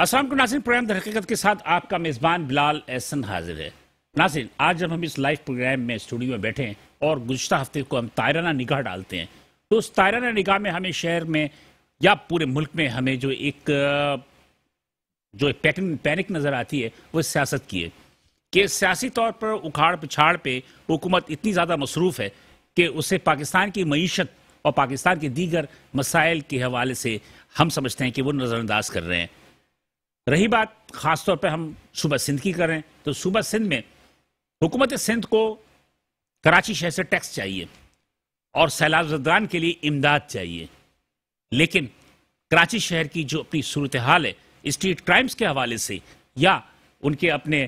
अस्सलाम वालेकुम नाज़रीन, प्रोग्राम दर हकीकत के साथ आपका मेज़बान बिलाल एहसन हाजिर है। नाज़रीन, आज जब हम इस लाइव प्रोग्राम में स्टूडियो में बैठे हैं और गुज़श्ता हफ्ते को हम तायराना निगाह डालते हैं, तो उस तायराना निगाह में हमें शहर में या पूरे मुल्क में हमें जो एक पैनिक नज़र आती है वो सियासत की है कि सियासी तौर पर उखाड़ पिछाड़ पे हुकूमत इतनी ज़्यादा मसरूफ़ है कि उसे पाकिस्तान की मईशत और पाकिस्तान के दीगर मसाइल के हवाले से हम समझते हैं कि वो नज़रअंदाज कर रहे हैं। रही बात ख़ास तौर पर हम सूबा सिंध की करें तो सूबा सिंध में हुकूमत सिंध को कराची शहर से टैक्स चाहिए और सैलाब ज़दगान के लिए इमदाद चाहिए, लेकिन कराची शहर की जो अपनी सूरत हाल है स्ट्रीट क्राइम्स के हवाले से या उनके अपने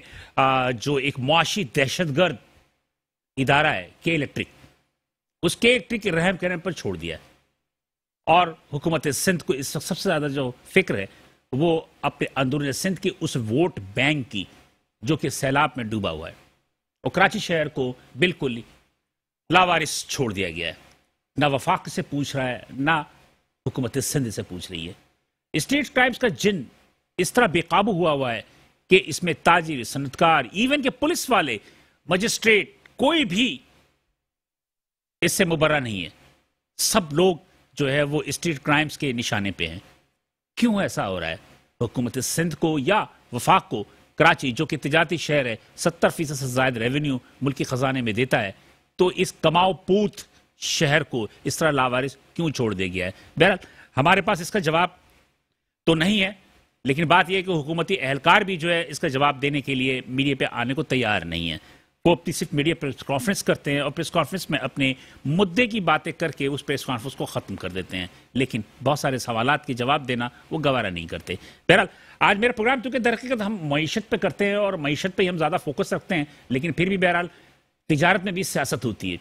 जो एक मुआशी दहशतगर्द इदारा है के इलेक्ट्रिक, उस के इलेक्ट्रिक के रहम करने पर छोड़ दिया है। और हुकूमत सिंध को इस वक्त सबसे ज़्यादा जो फिक्र है वो अपने अंदरूनी सिंध के उस वोट बैंक की जो कि सैलाब में डूबा हुआ है, और कराची शहर को बिल्कुल लावारिस छोड़ दिया गया है। ना वफाक से पूछ रहा है ना हुकूमत सिंध से पूछ रही है। स्ट्रीट क्राइम्स का जिन इस तरह बेकाबू हुआ है कि इसमें ताजिर, सनतकार, इवन के पुलिस वाले, मजिस्ट्रेट, कोई भी इससे मुबर्रा नहीं है। सब लोग जो है वो स्ट्रीट क्राइम्स के निशाने पे हैं। क्यों ऐसा हो रहा है? हुकूमत सिंध को या वफाक को कराची जो कि तिजारती शहर है, 70% से ज़ायद रेवेन्यू मुल्की खजाने में देता है, तो इस कमाओ पूत शहर को इस तरह लावारिस क्यों छोड़ दिया गया है? बहरहाल हमारे पास इसका जवाब तो नहीं है, लेकिन बात यह है कि हुकूमती एहलकार भी जो है इसका जवाब देने के लिए मीडिया पे आने को तैयार नहीं है। वो अपनी सिर्फ मीडिया प्रेस कॉन्फ्रेंस करते हैं और प्रेस कॉन्फ्रेंस में अपने मुद्दे की बातें करके उस प्रेस कॉन्फ्रेंस को ख़त्म कर देते हैं, लेकिन बहुत सारे सवालात के जवाब देना वो गवारा नहीं करते। बहरहाल आज मेरा प्रोग्राम क्योंकि दरअसल हम मईशत पे करते हैं और मईशत पे हम ज़्यादा फोकस रखते हैं, लेकिन फिर भी बहरहाल तिजारत में भी सियासत होती है,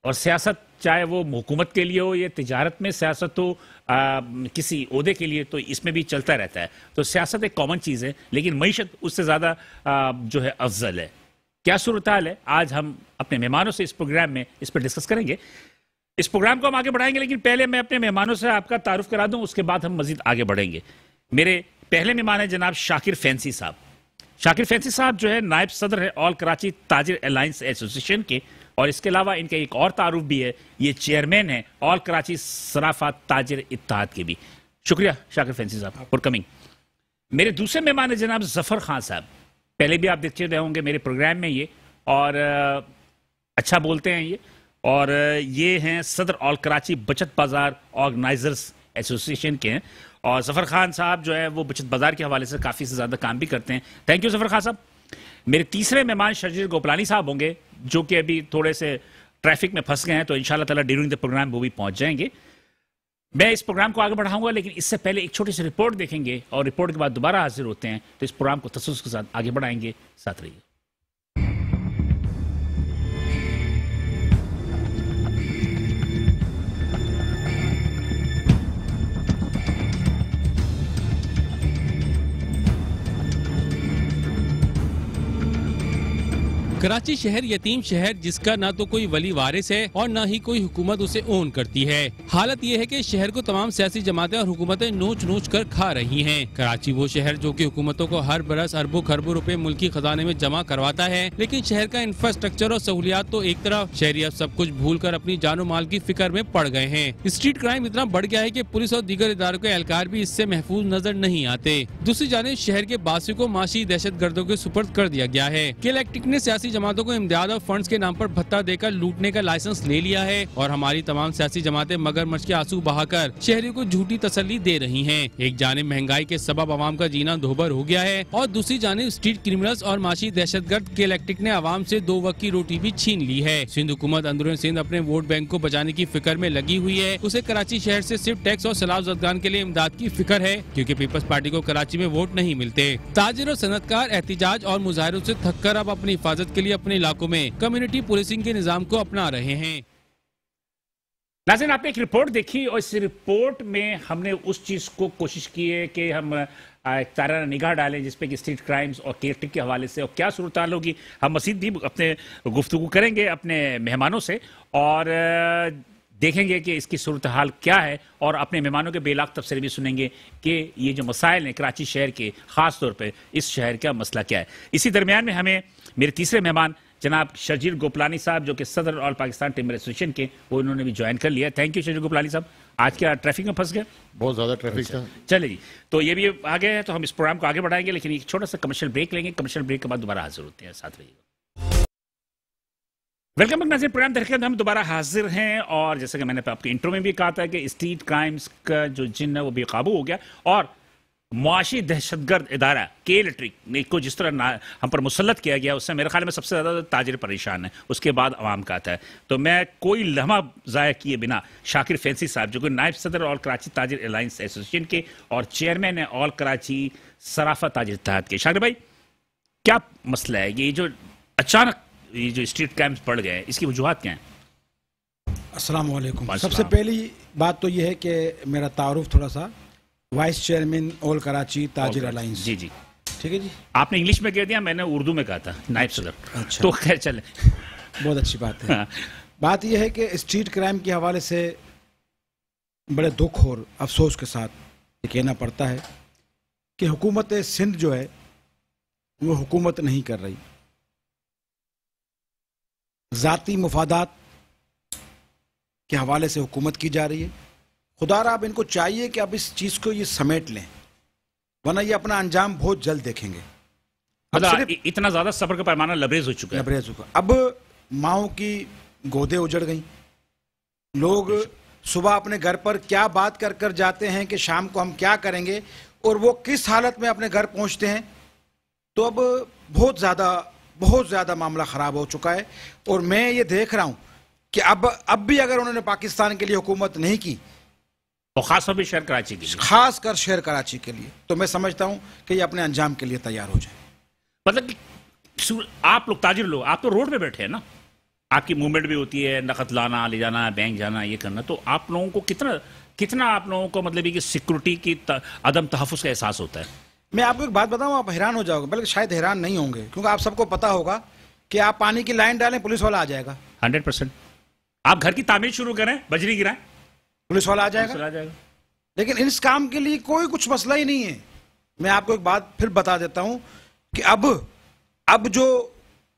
और सियासत चाहे वो हुकूमत के लिए हो या तिजारत में सियासत हो किसी ओहदे के लिए, तो इसमें भी चलता रहता है। तो सियासत एक कॉमन चीज़ है, लेकिन मईशत उससे ज़्यादा जो है अफजल है। क्या सूरत हाल है, आज हम अपने मेहमानों से इस प्रोग्राम में इस पर डिस्कस करेंगे। इस प्रोग्राम को हम आगे बढ़ाएंगे, लेकिन पहले मैं अपने मेहमानों से आपका तारुफ करा दूं, उसके बाद हम मजीद आगे बढ़ेंगे। मेरे पहले मेहमान हैं जनाब शाकिर फैंसी साहब। शाकिर फैंसी साहब जो है नायब सदर है all Karachi Tajir alliance association के, और इसके अलावा इनका एक और तारुफ भी है, ये चेयरमैन है ऑल कराची सराफात ताजिर इत्तेहाद के भी। शुक्रिया शाकिर फैंसी साहब फॉर कमिंग। मेरे दूसरे मेहमान है जनाब जफर खान साहब। पहले भी आप देखते रहे होंगे मेरे प्रोग्राम में ये, और अच्छा बोलते हैं ये, और ये हैं सदर ऑल कराची बचत बाजार ऑर्गेनाइजर्स एसोसिएशन के हैं। और जफर खान साहब जो है वो बचत बाजार के हवाले से काफ़ी से ज़्यादा काम भी करते हैं। थैंक यू जफर खान साहब। मेरे तीसरे मेहमान शर्जील गोपलानी साहब होंगे, जो कि अभी थोड़े से ट्रैफिक में फंस गए हैं, तो इंशाल्लाह ताला ड्यूरिंग द प्रोग्राम वो भी पहुंच जाएंगे। मैं इस प्रोग्राम को आगे बढ़ाऊंगा, लेकिन इससे पहले एक छोटी सी रिपोर्ट देखेंगे और रिपोर्ट के बाद दोबारा हाजिर होते हैं। तो इस प्रोग्राम को तसल्सुल के साथ आगे बढ़ाएंगे, साथ रहिए। कराची शहर यतीम शहर जिसका ना तो कोई वली वारिस है और ना ही कोई हुकूमत उसे ओन करती है। हालत ये है कि शहर को तमाम सियासी जमातें और हुकूमतें नोच नोच कर खा रही हैं। कराची वो शहर जो कि हुकूमतों को हर बरस अरबों खरबों रुपए मुल्की खजाने में जमा करवाता है, लेकिन शहर का इंफ्रास्ट्रक्चर और सहूलियात तो एक तरफ, शहरी अब सब कुछ भूल कर अपनी जानो माल की फिक्र में पड़ गए हैं। स्ट्रीट क्राइम इतना बढ़ गया है कि पुलिस और दीगर इदारों के एहलकार भी इससे महफूज नजर नहीं आते। दूसरी जानिब शहर के बासियों को माशी दहशत गर्दों के सुपर्द कर दिया गया है। के इलेक्ट्रिक ने सियासी जमातों को इमदाद और फंड्स के नाम पर भत्ता देकर लूटने का लाइसेंस ले लिया है, और हमारी तमाम सियासी जमातें मगरमच्छ के आंसू बहाकर शहरियों को झूठी तसल्ली दे रही हैं। एक जानिब महंगाई के सबब आवाम का जीना दोहबर हो गया है, और दूसरी जानिब स्ट्रीट क्रिमिनल्स और माशी दहशतगर्द के इलेक्ट्रिक ने आवाम से 2 वक्त की रोटी भी छीन ली है। सिंध हुकूमत अंदरूनी सिंध अपने वोट बैंक को बचाने की फिक्र में लगी हुई है। उसे कराची शहर से सिर्फ टैक्स और सैलाब ज़दगान के लिए इमदाद की फिक्र है, क्योंकि पीपल्स पार्टी को कराची में वोट नहीं मिलते। ताजिर और सनतकार एहतिजाज और मुजाहरों से थक कर अब अपनी हिफाजत के लिए अपने इलाकों में कम्युनिटी पुलिसिंग के निजाम को अपना रहे हैं। नाज़रीन, आपने एक रिपोर्ट देखी और इस रिपोर्ट में हमने उस चीज़ को कोशिश की है कि हम ताराना निगाह डालें जिसपे कि स्ट्रीट क्राइम्स और केयरटेक के हवाले से और क्या सूरत हाल होगी। हम मज़ीद भी अपने गुफ्तगू करेंगे अपने मेहमानों से, और देखेंगे कि इसकी सूरत हाल क्या है और अपने मेहमानों के बेलाग तबसरे भी सुनेंगे कि ये जो मसाइल हैं कराची शहर के, ख़ास तौर पे इस शहर का मसला क्या है। इसी दरमियान में हमें मेरे तीसरे मेहमान जनाब शर्जील गोपलानी साहब, जो कि सदर ऑल पाकिस्तान टिम्बर एसोसिएशन के, वो इन्होंने भी ज्वाइन कर लिया। थैंक यू शर्जील गोपलानी साहब। आज क्या ट्रैफिक में फंस गए? बहुत ज़्यादा ट्रैफिक था। चले जी, तो ये भी आ गए हैं, तो हम इस प्रोग्राम को आगे बढ़ाएंगे, लेकिन एक छोटा सा कमर्शियल ब्रेक लेंगे। कमर्शियल ब्रेक के बाद दोबारा हाजिर होते हैं, साथ रहिएगा। वेलकम बैक नाज़रीन, प्रोग्राम देखकर हम दोबारा हाजिर हैं और जैसे कि मैंने आपके इंट्रो में भी कहा था कि स्ट्रीट क्राइम्स का जो जिन है वो बेकाबू हो गया और मुआशी दहशतगर्द इदारा के इलेक्ट्रिक को जिस तरह हम पर मुसल्लत किया गया, उससे मेरे ख्याल में सबसे ज़्यादा ताजिर परेशान है, उसके बाद आवाम का आता है। तो मैं कोई लम्हा ज़ाया किए बिना शाकिर फैंसी साहब, जो कि नायब सदर all Karachi Tajir alliance association के और चेयरमैन है ऑल कराची सराफा ताजिर इत्तेहाद के, शाकिर भाई क्या मसला है ये जो अचानक ये जो स्ट्रीट क्राइम्स बढ़ गए, इसकी वजूहात क्या हैं? अस्सलाम वालेकुम। सबसे पहली बात तो ये है कि मेरा तारुफ थोड़ा सा, vice chairman all Karachi Tajir alliance. जी जी, ठीक है जी। आपने इंग्लिश में कह दिया, मैंने उर्दू में कहा था, नायब सदर। अच्छा, तो खैर चले, बहुत अच्छी बात है। बात यह है कि स्ट्रीट क्राइम के हवाले से बड़े दुख और अफसोस के साथ ये कहना पड़ता है कि हुकूमत सिंध जो है वो हुकूमत नहीं कर रही, ज़ाती मुफादात के हवाले से हुकूमत की जा रही है। खुदारा अब इनको चाहिए कि अब इस चीज़ को ये समेट लें, वरना ये अपना अंजाम बहुत जल्द देखेंगे। मतलब इतना ज़्यादा सब्र का पैमाना लबरेज हो चुका है। लबरेज होगा। अब माओं की गोदे उजड़ गई, लोग सुबह अपने घर पर क्या बात कर कर जाते हैं कि शाम को हम क्या करेंगे, और वो किस हालत में अपने घर पहुंचते हैं। तो अब बहुत ज़्यादा मामला ख़राब हो चुका है। और मैं ये देख रहा हूँ कि अब भी अगर उन्होंने पाकिस्तान के लिए हुकूमत नहीं की, तो खासतौर पर शहर कराची के लिए, खासकर शहर कराची के लिए, तो मैं समझता हूँ कि ये अपने अंजाम के लिए तैयार हो जाए। मतलब कि आप लोग ताजिर लोग, आप तो रोड पे बैठे हैं ना, आपकी मूवमेंट भी होती है, नकद लाना ले जाना, बैंक जाना, ये करना, तो आप लोगों को कितना आप लोगों को मतलब कि सिक्योरिटी की अदम तहफ़्फ़ुज़ का एहसास होता है? मैं आपको एक बात बताऊं, आप हैरान हो जाओगे, बल्कि शायद हैरान नहीं होंगे, क्योंकि आप सबको पता होगा कि आप पानी की लाइन डालें, पुलिस वाला आ जाएगा। 100%। आप घर की तामीर शुरू करें, बजरी गिराएं, पुलिस वाला आ जाएगा। लेकिन इस काम के लिए कोई कुछ मसला ही नहीं है। मैं आपको एक बात फिर बता देता हूं कि अब जो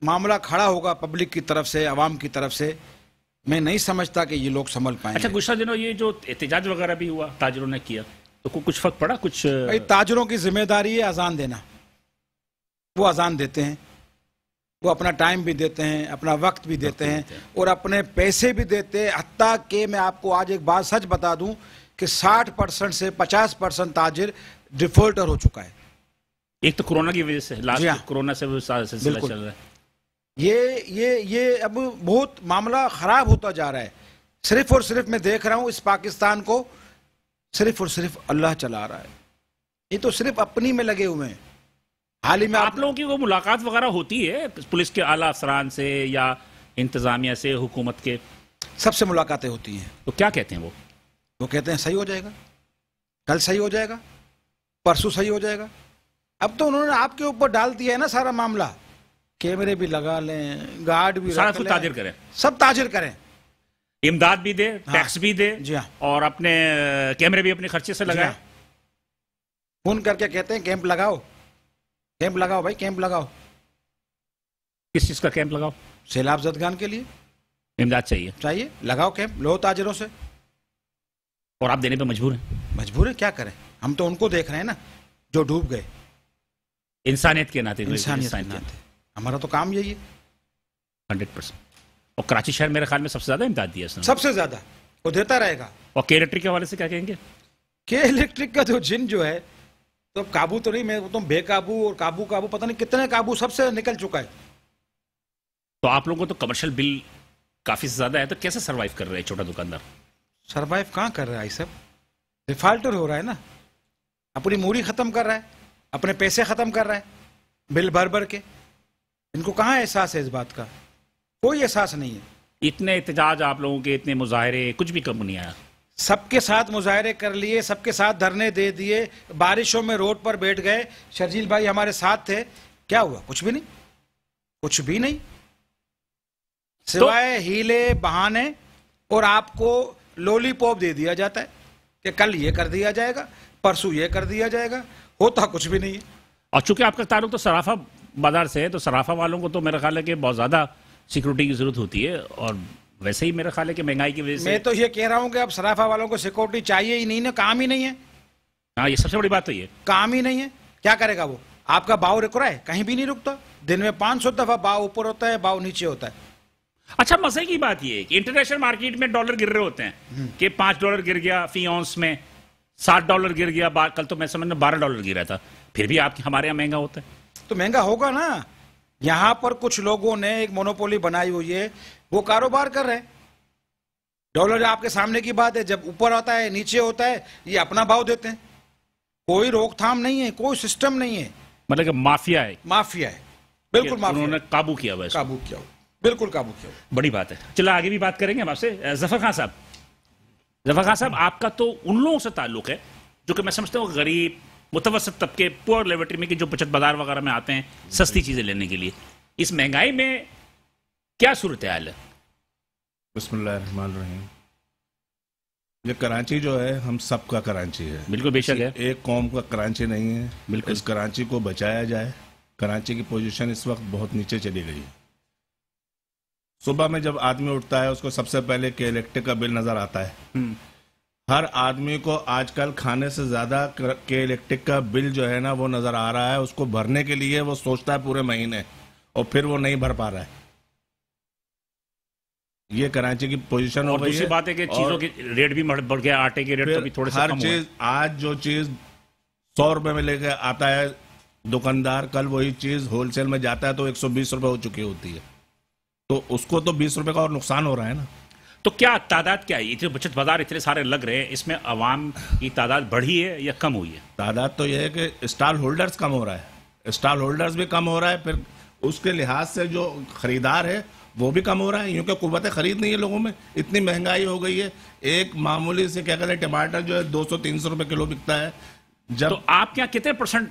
मामला खड़ा होगा पब्लिक की तरफ से, आवाम की तरफ से, मैं नहीं समझता कि ये लोग संभल पाएंगे। अच्छा, गुज़श्ता दिनों ये जो एहतजाज वगैरह भी हुआ, ताजिरों ने किया, तो कुछ फर्क पड़ा? कुछ भाई, ताजिरों की जिम्मेदारी है अजान देना, वो अजान देते हैं, वो अपना टाइम भी देते हैं, अपना वक्त भी देते हैं और अपने पैसे भी देते हैं। हत्ता कि मैं आपको आज एक बात सच बता दूं कि 60% से 50% ताजिर डिफॉल्टर हो चुका है। एक तो कोरोना की वजह से, लास्ट कोरोना से वो सिलसिला चल रहा है। ये अब बहुत मामला खराब होता जा रहा है। सिर्फ और सिर्फ मैं देख रहा हूं इस पाकिस्तान को सिर्फ और सिर्फ अल्लाह चला रहा है। ये तो सिर्फ अपनी में लगे हुए हैं। हाल ही में आप लोगों की वो मुलाकात वगैरह होती है पुलिस के आला अफसरान से या इंतजामिया से, हुकूमत के? सबसे मुलाकातें होती हैं। तो क्या कहते हैं वो कहते हैं सही हो जाएगा, कल सही हो जाएगा, परसों सही हो जाएगा। अब तो उन्होंने आपके ऊपर डाल दिया है ना सारा मामला, कैमरे भी लगा लें, गार्ड भी सारा कुछ ताजिर करें, सब ताजिर करें, इमदाद भी दे, टैक्स भी दे, जी हाँ, और अपने कैमरे भी अपने खर्चे से लगाए। फोन करके कहते हैं कैंप लगाओ, कैंप लगाओ भाई, कैंप लगाओ। किस चीज का कैंप लगाओ? सैलाब ज़दगान के लिए इमदाद चाहिए, लगाओ कैंप, लो ताजिरों से। और आप देने पे मजबूर हैं? मजबूर है, क्या करें, हम तो उनको देख रहे हैं ना जो डूब गए। इंसानियत के नाते, इंसानियत के नाते हमारा तो काम यही है। 100%। और कराची शहर मेरे ख्याल में सबसे ज्यादा इमदाद दिया उसने, सबसे ज्यादा, वो देता रहेगा। और के इलेक्ट्रिक के हवाले से क्या कहेंगे? के इलेक्ट्रिक का जो जिन जो है, तो काबू तो नहीं, मैं तो बेकाबू और काबू पता नहीं कितने काबू सबसे निकल चुका है। तो आप लोगों को तो कमर्शियल बिल काफी ज्यादा है, तो कैसे सर्वाइव कर रहे हैं छोटा दुकानदार? सर्वाइव कहाँ कर रहा है, सब डिफॉल्टर हो रहा है ना, अपनी मूड़ी खत्म कर रहा है, अपने पैसे खत्म कर रहा है, बिल भर के। इनको कहाँ एहसास है इस बात का? कोई एहसास नहीं है। इतने एहतजाज आप लोगों के, इतने मुजाहरे, कुछ भी कम नहीं आया। सबके साथ मुजाहरे कर लिए, सबके साथ धरने दे दिए, बारिशों में रोड पर बैठ गए। शर्जील भाई हमारे साथ थे, क्या हुआ? कुछ भी नहीं, कुछ भी नहीं, सिवाय हीले बहाने और आपको लॉलीपॉप दे दिया जाता है कि कल ये कर दिया जाएगा, परसों ये कर दिया जाएगा, होता कुछ भी नहीं है। और चूंकि आपका ताल्लुक तो सराफा बाजार से है, तो सराफा वालों को तो मेरा ख्याल है कि बहुत ज़्यादा सिक्योरिटी की ज़रूरत होती है, और वैसे ही मेरा ख्याल है कि महंगाई की वजह से। मैं तो ये कह रहा हूँ कि अब सराफा वालों को सिक्योरिटी चाहिए ही नहीं ना, काम ही नहीं है। हाँ, ये सबसे बड़ी बात तो ये। काम ही नहीं है, क्या करेगा वो? आपका भाव रुक रहा है, कहीं भी नहीं रुकता। दिन में 500 दफा भाव ऊपर होता है, भाव नीचे होता है। अच्छा, मजे की बात ये है कि इंटरनेशनल मार्केट में डॉलर गिर रहे होते हैं कि $5 गिर गया फी ऑन्स में, $60 गिर गया, कल तो मैं समझ में $12 गिरा था, फिर भी आपके हमारे यहाँ महंगा होता है। तो महंगा होगा ना। यहां पर कुछ लोगों ने एक मोनोपोली बनाई हुई है, वो कारोबार कर रहे हैं। डॉलर आपके सामने की बात है, जब ऊपर आता है नीचे होता है, ये अपना भाव देते हैं। कोई रोकथाम नहीं है, कोई सिस्टम नहीं है। मतलब कि माफिया है। माफिया है, बिल्कुल माफिया। उन्होंने काबू किया हुआ है, काबू किया हुआ, बिल्कुल काबू किया हुआ। बड़ी बात है। चलो आगे भी बात करेंगे हम आपसे। जफर खान साहब, जफर खान साहब, आपका तो उन लोगों से ताल्लुक है जो कि मैं समझता हूँ गरीब, मुतवसत तबके, पुअर लेवल्टी में, कि जो बचत बाजार वगैरह में आते हैं सस्ती चीजें लेने के लिए। इस महंगाई में क्या सूरत हाल है? बिस्मिल्लाहिर्रहमानिर्रहीम। ये कराची जो है हम सबका कराची है। बिल्कुल, बेशक है। एक कौम का कराची नहीं है। बिल्कुल। इस कराची को बचाया जाए। कराची की पोजीशन इस वक्त बहुत नीचे चली गई है। सुबह में जब आदमी उठता है उसको सबसे पहले के इलेक्ट्रिक का बिल नजर आता है। हर आदमी को आजकल खाने से ज्यादा के इलेक्ट्रिक का बिल जो है ना वो नजर आ रहा है। उसको भरने के लिए वो सोचता है पूरे महीने, और फिर वो नहीं भर पा रहा है। ये कराची की पोजीशन हो गई है। दूसरी बात है कि चीजों के रेट भी बढ़ गया, आटे के रेट तो भी थोड़े से हर कम हुए। चीज, आज जो चीज 100 रुपए में लेके आता है दुकानदार, कल वही चीज होलसेल में जाता है तो 120 रुपए हो चुकी होती है। तो उसको तो 20 रुपए का और नुकसान हो रहा है ना। तो क्या तादाद क्या है? इतने बचत बाजार इतने सारे लग रहे हैं, इसमें अवाम की तादाद बढ़ी है या कम हुई है? तादाद तो यह है कि स्टॉल होल्डर्स कम हो रहा है। स्टॉल होल्डर्स भी कम हो रहा है, फिर उसके लिहाज से जो खरीदार है वो भी कम हो रहा है, क्योंकि कुव्वत खरीद नहीं है लोगों में। इतनी महंगाई हो गई है। एक मामूली से क्या कहते हैं टमाटर जो है 200-300 रुपए किलो बिकता है। जब तो आपके यहाँ कितने परसेंट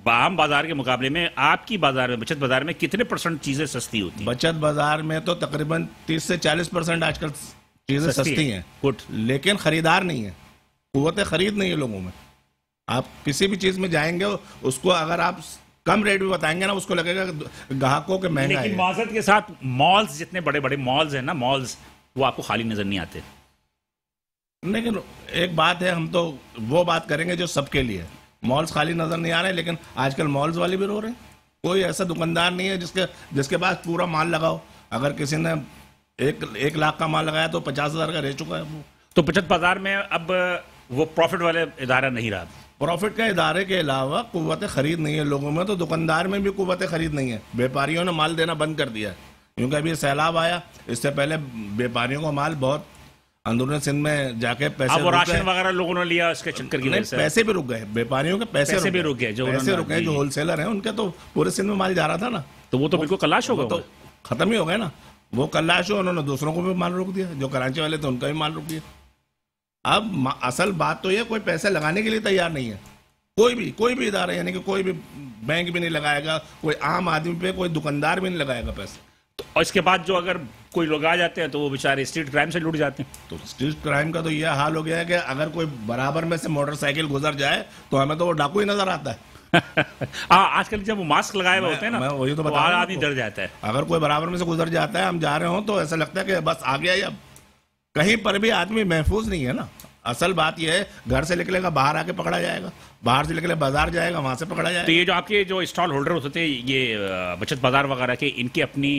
आम बाजार के मुकाबले में, आपकी बाजार में, बचत बाजार में कितने परसेंट चीजें सस्ती होती हैं? बचत बाजार में तो तकरीबन 30 से 40% आजकल चीजें सस्ती हैं। गुड। लेकिन खरीदार नहीं है, कुव्वत खरीद नहीं है लोगों में। आप किसी भी चीज में जाएंगे, उसको अगर आप कम रेट में बताएंगे ना, उसको लगेगा ग्राहकों के महंगा लेकिन है। माजरत के साथ मॉल्स, जितने बड़े बड़े मॉल्स हैं ना, मॉल्स, वो आपको खाली नजर नहीं आते। लेकिन एक बात है, हम तो वो बात करेंगे जो सबके लिए। मॉल्स खाली नजर नहीं आ रहे, लेकिन आजकल मॉल्स वाले भी रो रहे हैं। कोई ऐसा दुकानदार नहीं है जिसके पास पूरा माल लगाओ। अगर किसी ने 1 लाख का माल लगाया तो 50,000 का रह चुका है वो। तो बचत बाजार में अब वो प्रॉफिट वाले इदारा नहीं रहा। प्रॉफिट के इदारे के अलावा कुव्वत खरीद नहीं है लोगों में, तो दुकानदार में भी कुव्वत खरीद नहीं है। व्यापारियों ने माल देना बंद कर दिया है, क्योंकि अभी सैलाब आया। इससे पहले व्यापारियों का माल बहुत अंदरूनी सिंध में जाके पैसे, अब वो राशन वगैरह लोगों ने लिया, इसके चक्कर की वजह से पैसे भी रुक गए। व्यापारियों के पैसे भी रुक गए, जो पैसे रुक गए। जो होलसेलर हैं उनके तो पूरे सिंध में माल जा रहा था ना, तो वो तो बिल्कुल कलाश हो गया, तो खत्म ही हो गए ना। वो कलाश हो, उन्होंने दूसरों को भी माल रोक दिया। जो कराची वाले थे उनका भी माल रोक दिया। अब असल बात तो ये, कोई पैसे लगाने के लिए तैयार नहीं है। कोई भी इदारा, यानी कि कोई भी बैंक भी नहीं लगाएगा, कोई आम आदमी पे, कोई दुकानदार भी नहीं लगाएगा पैसे। तो और इसके बाद जो अगर कोई लोग आ जाते हैं तो वो बेचारे स्ट्रीट क्राइम से लुट जाते हैं। तो स्ट्रीट क्राइम का तो यह हाल हो गया है कि अगर कोई बराबर में से मोटरसाइकिल गुजर जाए तो हमें तो वो डाकू ही नजर आता है। आजकल जब वो मास्क लगाए हुए होते हैं ना, वही तो बता रहा हूं, आदमी डर जाता है। अगर कोई बराबर में से गुजर जाता है, हम जा रहे हो, तो ऐसा लगता है कि बस आ गया। अब कहीं पर भी आदमी महफूज नहीं है ना। असल बात यह है, घर से निकलेगा बाहर आके पकड़ा जाएगा, बाहर से निकले बाजार जाएगा वहां से पकड़ा जाएगा। तो ये जो आपके जो स्टॉल होल्डर होते थे, ये बचत बाजार वगैरह के, इनकी अपनी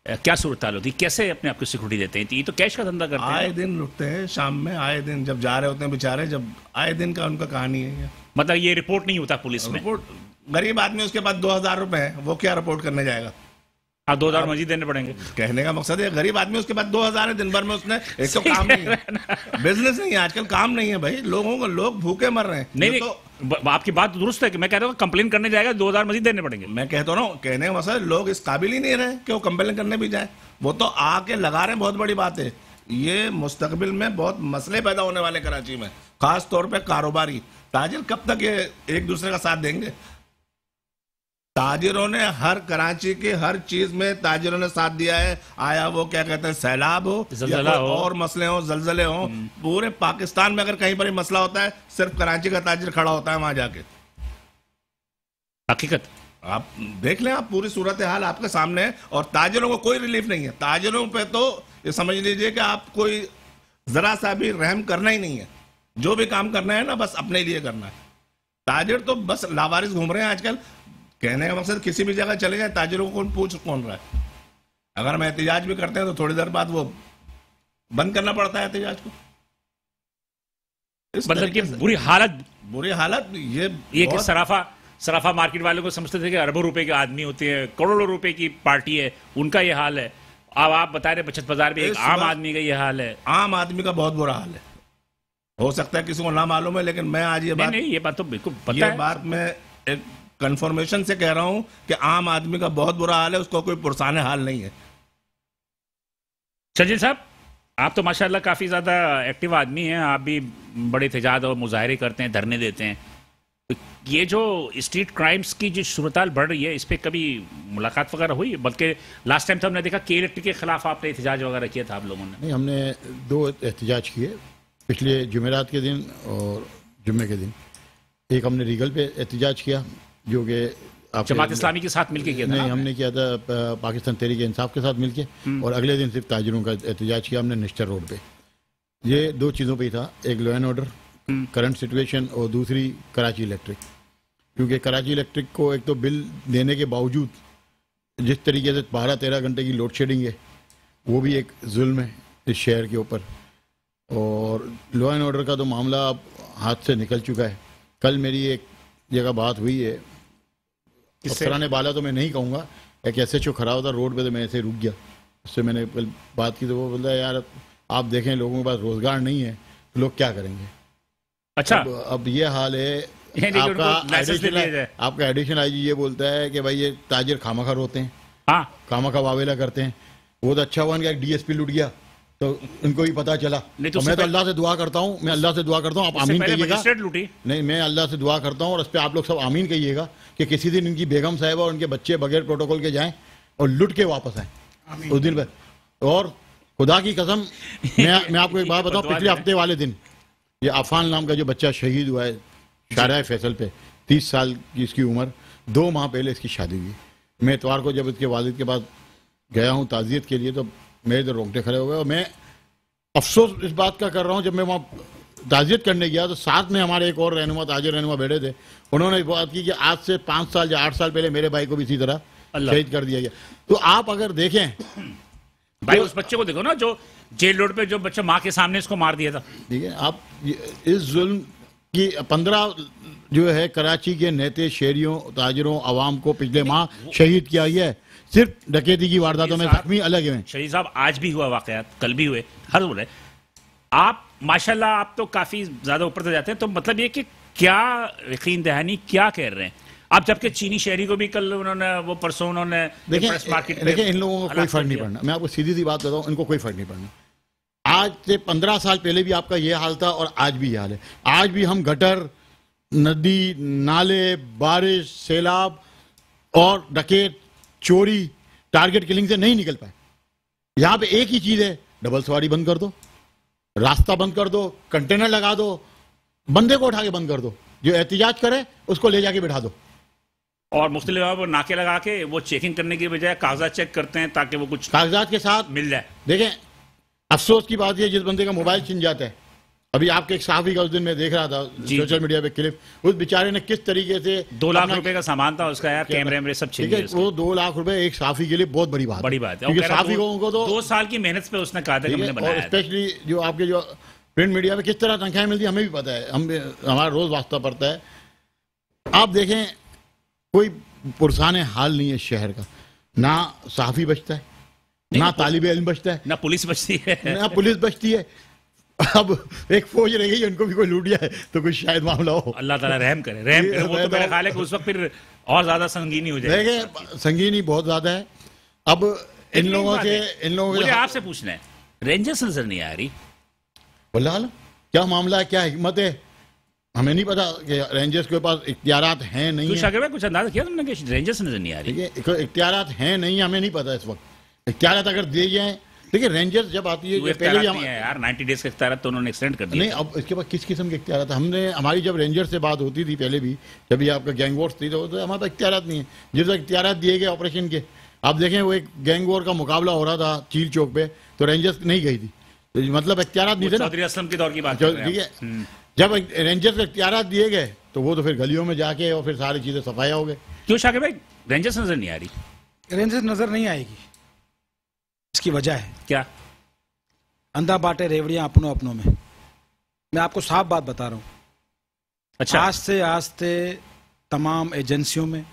क्या सूरत हाल होती, कैसे अपने आप को सिक्योरिटी देते हैं? ये तो कैश का धंधा करते हैं। आए दिन लुटते हैं, शाम में आए दिन जब जा रहे होते हैं बेचारे, जब आए दिन का उनका कहानी है। मतलब ये रिपोर्ट नहीं होता पुलिस में? रिपोर्ट, गरीब आदमी उसके पास 2,000 रुपए है, वो क्या रिपोर्ट करने जाएगा? 2,000 मजीद देने पड़ेंगे। कहने का मकसद है, गरीब आदमी उसके पास 2,000 है, दिन भर में उसने एक तो काम नहीं है, बिजनेस नहीं है, आजकल काम नहीं है भाई। लोग भूखे मर रहे हैं। नहीं तो आपकी बात दुरुस्त है कि मैं कह रहा हूँ कंप्लेन करने जाएगा 2,000 मजीद देने पड़ेंगे। मैं कहता हूँ, कहने का मकसद, लोग इस काबिल ही नहीं रहे कि वो कंप्लेन करने भी जाए। वो तो आके लगा रहे हैं, बहुत बड़ी बात है। ये मुस्तकबिल में बहुत मसले पैदा होने वाले कराची में, खास तौर पे कारोबारी ताजिर कब तक ये एक दूसरे का साथ देंगे? ताजिरों ने हर कराची के हर चीज में ताजिरों ने साथ दिया है। आया वो क्या कहते हैं सैलाब हो या ज़लज़ला कोई हो। और मसले हो, जलजले हो, पूरे पाकिस्तान में अगर कहीं पर ही मसला होता है सिर्फ कराची का ताजिर खड़ा होता है वहां जाके। हकीकत आप देख लें, आप पूरी सूरत हाल आपके सामने है और ताजिरों को कोई रिलीफ नहीं है। ताजिरों पे तो ये समझ लीजिए कि आप कोई जरा सा भी रहम करना ही नहीं है। जो भी काम करना है ना बस अपने लिए करना है। ताजिर तो बस लावारिस घूम रहे हैं आजकल। कहने का मकसद किसी भी जगह चले जाए ताजिरों को कौन रहा है। अगर हम एहतिजाज भी करते हैं तो थोड़ी देर बाद वो बंद करना पड़ता है एहतिजाज को। इस मतलब कि तरीके से बुरी हालत ये कि बहुत- सराफा मार्केट वाले को समझते थे कि अरबों रुपए के आदमी होते हैं, करोड़ों रुपए की पार्टी है, उनका ये हाल है। अब आप बता रहे बचत बाजार में एक इस आम वक्त आदमी का ये हाल है। आम आदमी का बहुत बुरा हाल है। हो सकता है किसी को ना मालूम है, लेकिन मैं आज नहीं, ये बात तो बिल्कुल पता ये है। बात मैं एक कंफर्मेशन से कह रहा हूं कि आम आदमी का बहुत बुरा हाल है, उसको कोई पुरसाने हाल नहीं है। शर्जील साहब, आप तो माशाल्लाह काफी ज्यादा एक्टिव आदमी हैं। आप भी बड़े एहतजाज और मुजाहरे करते हैं, धरने देते हैं। तो ये जो स्ट्रीट क्राइम्स की जो सूरत बढ़ रही है, इस पे कभी मुलाकात वगैरह हुई? बल्कि लास्ट टाइम तो हमने देखा के इलेक्ट्रिक के खिलाफ आपने एहतजाज वगैरह किया था आप लोगों ने। नहीं, हमने 2 एहतजाज किए, पिछले जुमेरात के दिन और जुम्मे के दिन। एक हमने रीगल पे एहतजाज किया जो कि जमात इस्लामी के साथ मिलकर किया था नहीं, ना? हमने किया था पाकिस्तान तहरीक इंसाफ के साथ मिलके, और अगले दिन सिर्फ ताजिरों का एहतजाज किया हमने निश्चर रोड पे। ये 2 चीज़ों पे ही था, एक law and order current situation और दूसरी कराची इलेक्ट्रिक। क्योंकि कराची इलेक्ट्रिक को एक तो बिल देने के बावजूद जिस तरीके से 12-13 घंटे की लोड शेडिंग है, वो भी एक जुल्म है इस शहर के ऊपर। और लॉ एंड ऑर्डर का तो मामला अब हाथ से निकल चुका है। कल मेरी एक जगह बात हुई है, अफसरान बाला तो मैं नहीं कहूँगा, एक SHO खड़ा होता रोड पे तो मैं ऐसे रुक गया। उससे मैंने कल बात की तो वो बोलता है यार आप देखें लोगों के पास रोजगार नहीं है तो लोग क्या करेंगे। अच्छा, अब ये हाल है। आपका एडिशनल IG ये बोलता है कि भाई ये ताजिर खामखा रोते हैं, हाँ, खामखा वावेला करते हैं। वो तो अच्छा हुआ इनका एक DSP लुट गया तो इनको भी पता चला। नहीं तो मैं तो अल्लाह से दुआ करता हूँ, आप आमीन कहिएगा। लूटी नहीं, मैं अल्लाह से दुआ करता हूँ और इस पर आप लोग सब आमीन कहिएगा कि किसी दिन इनकी बेगम साहिबा और उनके बच्चे बगैर प्रोटोकॉल के जाएं और लुट के वापस आए उस दिन पर। और खुदा की कसम मैं आपको एक बात बताऊं, पिछले हफ्ते वाले दिन ये अफान नाम का जो बच्चा शहीद हुआ है शाहराह फैसल पे, 30 साल की इसकी उम्र, 2 माह पहले इसकी शादी हुई। मैं इतवार को जब इसके वालिद के पास गया हूँ ताज़ियत के लिए तो मेरे तो रोंगटे खड़े हो गए। और मैं अफसोस इस बात का कर रहा हूँ, जब मैं वहाँ ताज़ियत करने गया तो साथ में हमारे एक और रहनुमा ताजिर रहनुमा बैठे थे। उन्होंने इस बात की कि आज से 5 साल या 8 साल पहले मेरे भाई को भी इसी तरह शहीद कर दिया गया। तो आप अगर देखें भाई उस बच्चे को देखो ना जो जेल रोड पे जो बच्चा माँ के सामने इसको मार दिया था। ठीक है, आप इस जुल्म की 15 जो है कराची के नेते शहरियों ताजिरों आवाम को पिछले माह शहीद किया गया है। सिर्फ डकैती की वारदातों में जख्मी अलग हैं। शहीद साहब आज भी हुआ वाकयात, कल भी हुए, हर हो रहे। आप माशाल्लाह आप तो काफी ज्यादा ऊपर तक जाते हैं। तो मतलब ये कि क्या यकीन दहानी क्या कह रहे हैं आप, जबकि चीनी शहरी को भी कल उन्होंने वो परसों उन्होंने प्रेस मार्केट देखिए इन लोगों को कोई फर्क नहीं पड़ना। मैं आपको सीधी सी बात बताऊं, इनको कोई फर्क नहीं पड़ना। आज से 15 साल पहले भी आपका ये हाल था और आज भी ये हाल है। आज भी हम गटर, नदी, नाले, बारिश, सैलाब और डकैत, चोरी, टारगेट किलिंग से नहीं निकल पाए। यहां पे एक ही चीज है, डबल सवारी बंद कर दो, रास्ता बंद कर दो, कंटेनर लगा दो, बंदे को उठा के बंद कर दो, जो एहतिजाज करे उसको ले जाके बिठा दो। और मुख्तलिफ जगह पर नाके लगा के वो चेकिंग करने की बजाय कागजात चेक करते हैं ताकि वो कुछ कागजात के साथ मिल जाए। देखें अफसोस की बात है जिस बंदे का मोबाइल छिन जाता है। अभी आपके एक साहबी का उस दिन मैं देख रहा था सोशल मीडिया पे क्लिप, उस बेचारे ने किस तरीके से 2 लाख रुपए का सामान था उसका यार, कैमरे वैमरे सब छिन गए। वो 2 लाख रुपए एक साफी के लिए बहुत बड़ी बात है। क्योंकि साफी को तो 2 साल की मेहनत पे उसने कहा था कि हमने बनाया। स्पेशली जो आपके जो प्रिंट मीडिया में किस तरह तनख्वाहें मिलती है हमें भी पता है, हमारा रोज वास्ता पड़ता है। आप देखें कोई पुरसाने हाल नहीं है शहर का, ना सहाफी बचता है, ना तालिब इल्म बचता है, ना पुलिस बचती है, ना पुलिस बचती है। अब एक फौज रह गई, उनको भी कोई लूट जाए तो कुछ शायद मामला हो। अल्लाह ताला रहम करे। वो तो मेरा ख्याल है कि उस वक्त फिर और ज्यादा संगीनी हो जाएगी। देखिए संगीनी बहुत ज्यादा है। अब इन लोगों के मुझे आपसे पूछना है, रेंजर्स नजर नहीं आ रही? बोला क्या मामला है, क्या हिकमत है? हमें नहीं पता कि रेंजर्स के पास इख्तियारात हैं नहीं तो है, शाकिर भाई कुछ अंदाजा किया तुमने कि रेंजर्स नजर नहीं आ रही? ठीक है, इख्तियारात हैं नहीं, हमें नहीं पता इस वक्त। इख्तियारात अगर दिए जाएं, देखिए रेंजर्स जब आती है, वो जो पहले भी इख्तियारात नहीं है यार, 90 डेज का इख्तियारात तो उन्होंने एक्सटेंड कर दिया। नहीं, अब इसके बाद किस किस्म के इख्तियारात हमने, हमारी जब रेंजर से बात होती थी पहले भी, जब ये आपका गैंग वॉर्स थी, तो हमारे पास इख्तियारात नहीं है। जिस वक्त इख्तियारात दिए गए ऑपरेशन के, आप देखें वो एक गैंग वॉर का मुकाबला हो रहा था चील चौक पे, तो रेंजर्स नहीं गई थी, तो मतलब इख्तियारात नहीं थे ना, चौधरी असलम के दौर की बात कर रहे ठीक हैं आप। है। जब रेंजर्स को इख्तियारात दिए गए तो वो तो फिर गलियों में जाके और फिर सारी चीजें सफाया हो गए। क्यों शाकिर भाई रेंजर्स नजर नहीं आ रही? रेंजर्स नजर नहीं आएगी, इसकी वजह है क्या? अंधा बाटे रेवड़ियां अपनों अपनों में। मैं आपको साफ बात बता रहा हूं, अच्छा, आस्ते आस्ते तमाम एजेंसियों में,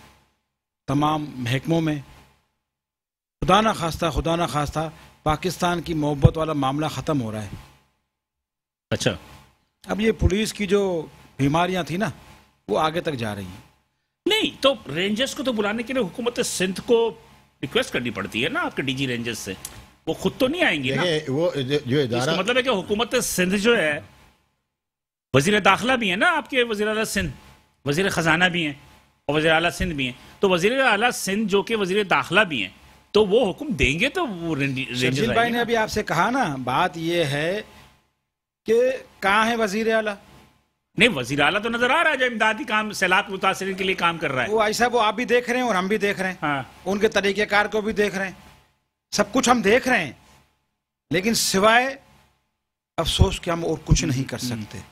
तमाम महकमों में खुदा ना खास्ता पाकिस्तान की मोहब्बत वाला मामला खत्म हो रहा है। अच्छा, अब ये पुलिस की जो बीमारियां थी ना, वो आगे तक जा रही हैं। नहीं तो रेंजर्स को तो बुलाने के लिए हुकूमत सिंध को रिक्वेस्ट करनी पड़ती है ना आपके डीजी रेंजर्स से, वो खुद तो नहीं आएंगी ना। देखिए वो जो इदारा, इसका मतलब है कि हुकूमत सिंध जो है, वजीर दाखिला भी है ना आपके, वजीर आला सिंध, वजीर खजाना भी हैं और वजीर आला सिंध भी हैं, तो वजीर आला सिंध जो कि वजीर दाखिला भी हैं, तो वो हुक्म देंगे तो वो रेंजर्स शर्जील भाई ने अभी आपसे कहा ना, बात ये है कि कहाँ है वजीर आला? नहीं, वजीर आला तो नजर आ रहा है जो इमदादी काम, सैलाब मुतासरीन के लिए काम कर रहा है। वो ऐसा वो आप भी देख रहे हैं और हम भी देख रहे हैं, हाँ, उनके तरीकेकार को भी देख रहे हैं, सब कुछ हम देख रहे हैं, लेकिन सिवाय अफसोस कि हम और कुछ नहीं कर सकते।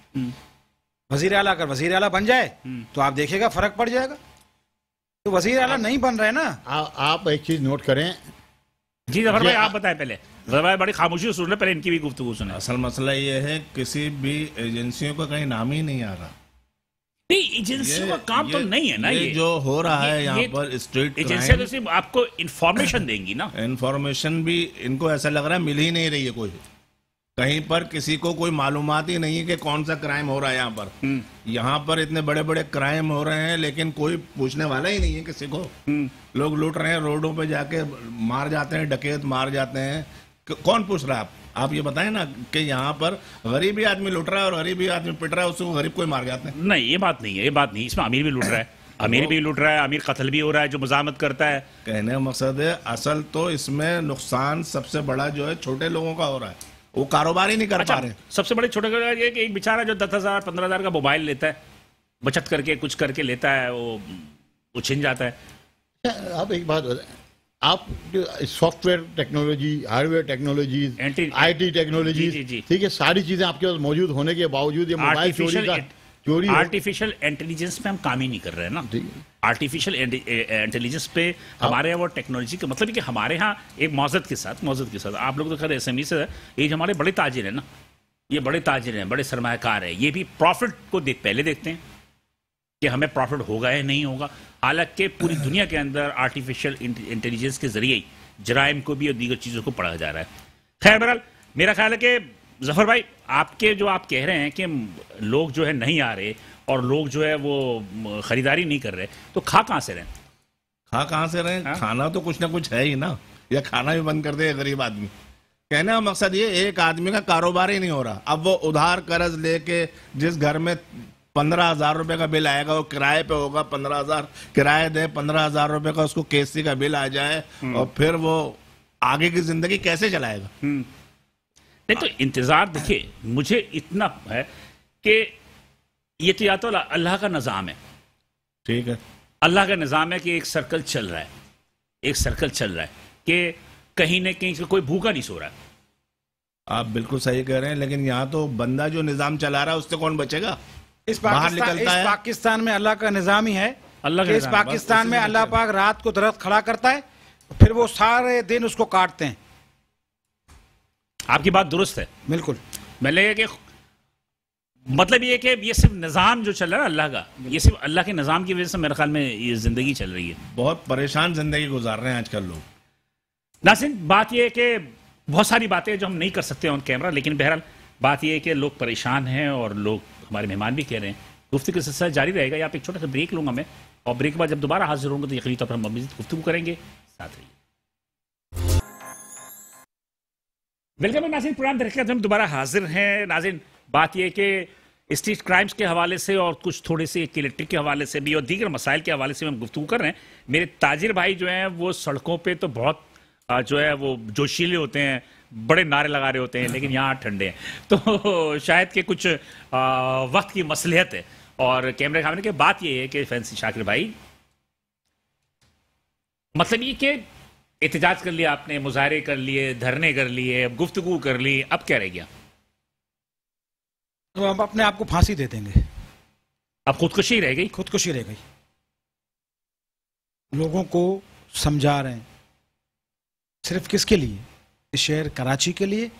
वजीर आला अगर वजीर आला बन जाए तो आप देखिएगा फर्क पड़ जाएगा, तो वजीर आला नहीं बन रहे ना। आप एक चीज नोट करें। जी जफर भाई आप बताएं पहले, जफर भाई बड़ी खामोशी से सुन रहे, पहले इनकी भी गुफ्तगू सुने। असल मसला ये है किसी भी एजेंसियों का कहीं नाम ही नहीं आ रहा। नहीं, एजेंसियों का काम तो नहीं है ना ये जो हो रहा है यहाँ पर स्ट्रीट एजेंसियां तो सिर्फ आपको इंफॉर्मेशन देंगी ना। इंफॉर्मेशन भी इनको ऐसा लग रहा है मिल ही नहीं रही है, कोई कहीं पर किसी को कोई मालूमात ही नहीं है कि कौन सा क्राइम हो रहा है यहाँ पर। यहाँ पर इतने बड़े बड़े क्राइम हो रहे हैं लेकिन कोई पूछने वाला ही नहीं है किसी को। लोग लूट रहे हैं, रोडों पे जाके मार जाते हैं, डकैत मार जाते हैं, कौन पूछ रहा है? आप ये बताएं ना कि यहाँ पर गरीब ही आदमी लूट रहा है और गरीब ही आदमी पिट रहा है, उसको गरीब कोई मार जाते हैं। नहीं, ये बात नहीं है, ये बात नहीं, इसमें अमीर भी लूट रहा है, अमीर भी लूट रहा है, अमीर कत्ल भी हो रहा है जो मजामत करता है। कहने का मकसद है असल तो इसमें नुकसान सबसे बड़ा जो है छोटे लोगों का हो रहा है, वो कारोबार ही नहीं कर पा रहे। सबसे बड़े छोटे ये कि एक बेचारा जो 10,000 15,000 का मोबाइल लेता है, बचत करके कुछ करके लेता है, वो छिन जाता है। आप एक बात बताएं, आप जो software technology, hardware technologies, IT technology, ठीक है, सारी चीजें आपके पास मौजूद होने के बावजूद ये मोबाइल चोरी आर्टिफिशियल इंटेलिजेंस पे हम काम ही नहीं कर रहे हैं ना। आर्टिफिशियल इंटेलिजेंस पे हमारे यहाँ वो टेक्नोलॉजी का मतलब है कि हमारे यहाँ एक मौजूद के साथ आप लोग तो खैर SME से है, ये जो हमारे बड़े ताजिर हैं ना, ये बड़े ताजिर हैं, बड़े सरमायाकार हैं, ये भी प्रॉफिट को पहले देखते हैं कि हमें प्रॉफिट होगा या नहीं होगा। हालांकि पूरी दुनिया के अंदर आर्टिफिशियल इंटेलिजेंस के जरिए जराइम को भी और दीगर चीज़ों को पढ़ा जा रहा है। खैर बहरहाल मेरा ख्याल है कि जफर भाई आपके जो आप कह रहे हैं कि लोग जो है नहीं आ रहे और लोग जो है वो खरीदारी नहीं कर रहे, तो खा कहाँ से रहे? खाना तो कुछ ना कुछ है ही ना, या खाना भी बंद कर दे गरीब आदमी। कहने का मकसद ये, एक आदमी का कारोबार ही नहीं हो रहा। अब वो उधार कर्ज लेके जिस घर में 15,000 रुपए का बिल आएगा, वो किराए पे होगा, 15,000 किराए दे, 15,000 रुपए का उसको KC का बिल आ जाए और फिर वो आगे की जिंदगी कैसे चलाएगा? नहीं तो इंतजार देखिए, मुझे इतना है कि ये तो या तो अल्लाह का निज़ाम है, ठीक है, अल्लाह का निज़ाम है कि एक सर्कल चल रहा है कि कहीं न कहीं कोई भूखा नहीं सो रहा है। आप बिल्कुल सही कह रहे हैं, लेकिन यहाँ तो बंदा जो निजाम चला रहा है उससे कौन बचेगा? इस पाकिस्तान में अल्लाह का निज़ाम ही है। इस पाकिस्तान में अल्लाह पाक रात को दरख्त खड़ा करता है, फिर वो सारे दिन उसको काटते हैं। आपकी बात दुरुस्त है बिल्कुल। मैं लगे कि मतलब ये कि ये सिर्फ निज़ाम जो चल रहा है अल्लाह का, ये सिर्फ अल्लाह के निज़ाम की वजह से मेरे ख्याल में ये जिंदगी चल रही है। बहुत परेशान जिंदगी गुजार रहे हैं आजकल लोग। नासिन, बात ये है कि बहुत सारी बातें जो हम नहीं कर सकते ऑन कैमरा, लेकिन बहरहाल बात ये है कि लोग परेशान हैं और लोग हमारे मेहमान भी कह रहे हैं। गुफ्तगू का सिलसिला जारी रहेगा। यहाँ पे एक छोटा सा ब्रेक लूंगा मैं, और ब्रेक के बाद जब दोबारा हाजिर होंगे तो यकीनी तौर पर हम मज़ीद गुफ्तगू करेंगे। साथ रहिए। वेलकम नाज़रीन, प्रोग्राम देखकर हम दोबारा हाजिर हैं। नाज़रीन, बात यह कि स्ट्रीट क्राइम्स के हवाले से और कुछ थोड़े से इलेक्ट्रिक के हवाले से भी और दीगर मसाइल के हवाले से हम गुफ्तगू कर रहे हैं। मेरे ताजिर भाई जो हैं वो सड़कों पे तो बहुत जो है वो जोशीले होते हैं, बड़े नारे लगा रहे होते हैं, लेकिन यहाँ ठंडे हैं। तो शायद कि कुछ वक्त की मसलियत है। और कैमरे खाने की बात ये है कि फैंसी शाकिर भाई, मतलब ये कि एहतजाज कर लिया आपने, मुजाहरे कर लिए, धरने कर लिए, गुफ्तगू कर ली, अब क्या रह गया? तो हम अपने आप को फांसी दे देंगे। अब खुदकुशी रह गई? खुदकुशी रह गई। लोगों को समझा रहे हैं, सिर्फ किसके लिए? इस शहर कराची के लिए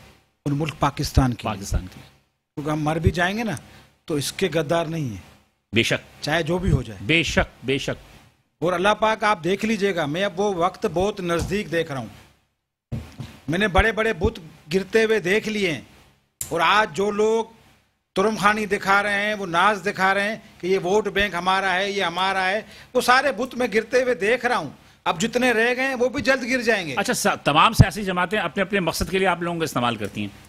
और मुल्क पाकिस्तान के लिए। क्योंकि हम मर भी जाएंगे ना तो इसके गद्दार नहीं है, बेशक, चाहे जो भी हो जाए, बेशक बेशक। और अल्लाह पाक आप देख लीजिएगा, मैं अब वो वक्त बहुत नजदीक देख रहा हूं। मैंने बड़े बड़े बुत गिरते हुए देख लिए हैं, और आज जो लोग तुरमखानी दिखा रहे हैं, वो नाज दिखा रहे हैं कि ये वोट बैंक हमारा है, ये हमारा है, वो सारे बुत में गिरते हुए देख रहा हूं। अब जितने रह गए हैं वो भी जल्द गिर जाएंगे। अच्छा, तमाम सियासी जमातें अपने अपने मकसद के लिए आप लोगों को इस्तेमाल करती हैं।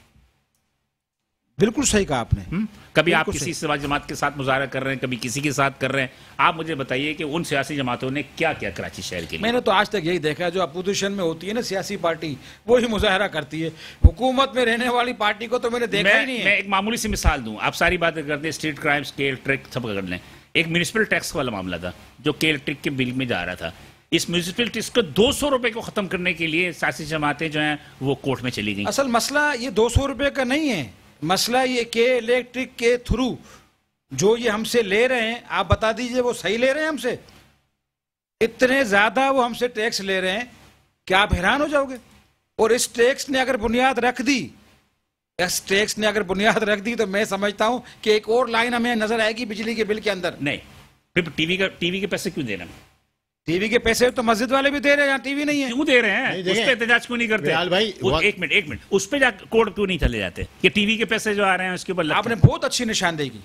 बिल्कुल सही कहा आपने। कभी आप किसी सियासी जमात के साथ मुजाहरा कर रहे हैं, कभी किसी के साथ कर रहे हैं। आप मुझे बताइए कि उन सियासी जमातों ने क्या किया कराची शहर के लिए? मैंने तो आज तक यही देखा है, जो अपोजिशन में होती है ना सियासी पार्टी, वो ही मुजाहरा करती है। हुकूमत में रहने वाली पार्टी को तो मैंने देखा ही नहीं है। मैं एक मामूली सी मिसाल दूं, आप सारी बातें करते हैं स्ट्रीट क्राइम्स के, इलेक्ट्रिक सब कर लें। एक म्यूनिसिपल टैक्स वाला मामला था जो के इलेक्ट्रिक के बिल में जा रहा था। इस म्यूनिसिपल टैक्स को 200 रुपए को खत्म करने के लिए सियासी जमातें जो हैं वो कोर्ट में चली गई। असल मसला ये 200 रुपए का नहीं है, मसला ये के इलेक्ट्रिक के थ्रू जो ये हमसे ले रहे हैं, आप बता दीजिए वो सही ले रहे हैं हमसे? इतने ज्यादा वो हमसे टैक्स ले रहे हैं कि आप हैरान हो जाओगे। और इस टैक्स ने अगर बुनियाद रख दी, इस टैक्स ने अगर बुनियाद रख दी, तो मैं समझता हूं कि एक और लाइन हमें नजर आएगी बिजली के बिल के अंदर। नहीं, फिर टीवी के पैसे क्यों दे रहे हैं? टीवी के पैसे तो मस्जिद वाले भी दे रहे हैं, यहाँ टीवी नहीं है। क्यों दे रहे हैं? उस पर एहतजाज क्यों नहीं करते? भाई एक मिनट, उस पर जा कोर्ट क्यों नहीं चले जाते कि टीवी के पैसे जो आ रहे हैं उसके ऊपर? आपने बहुत अच्छी निशानदेही की,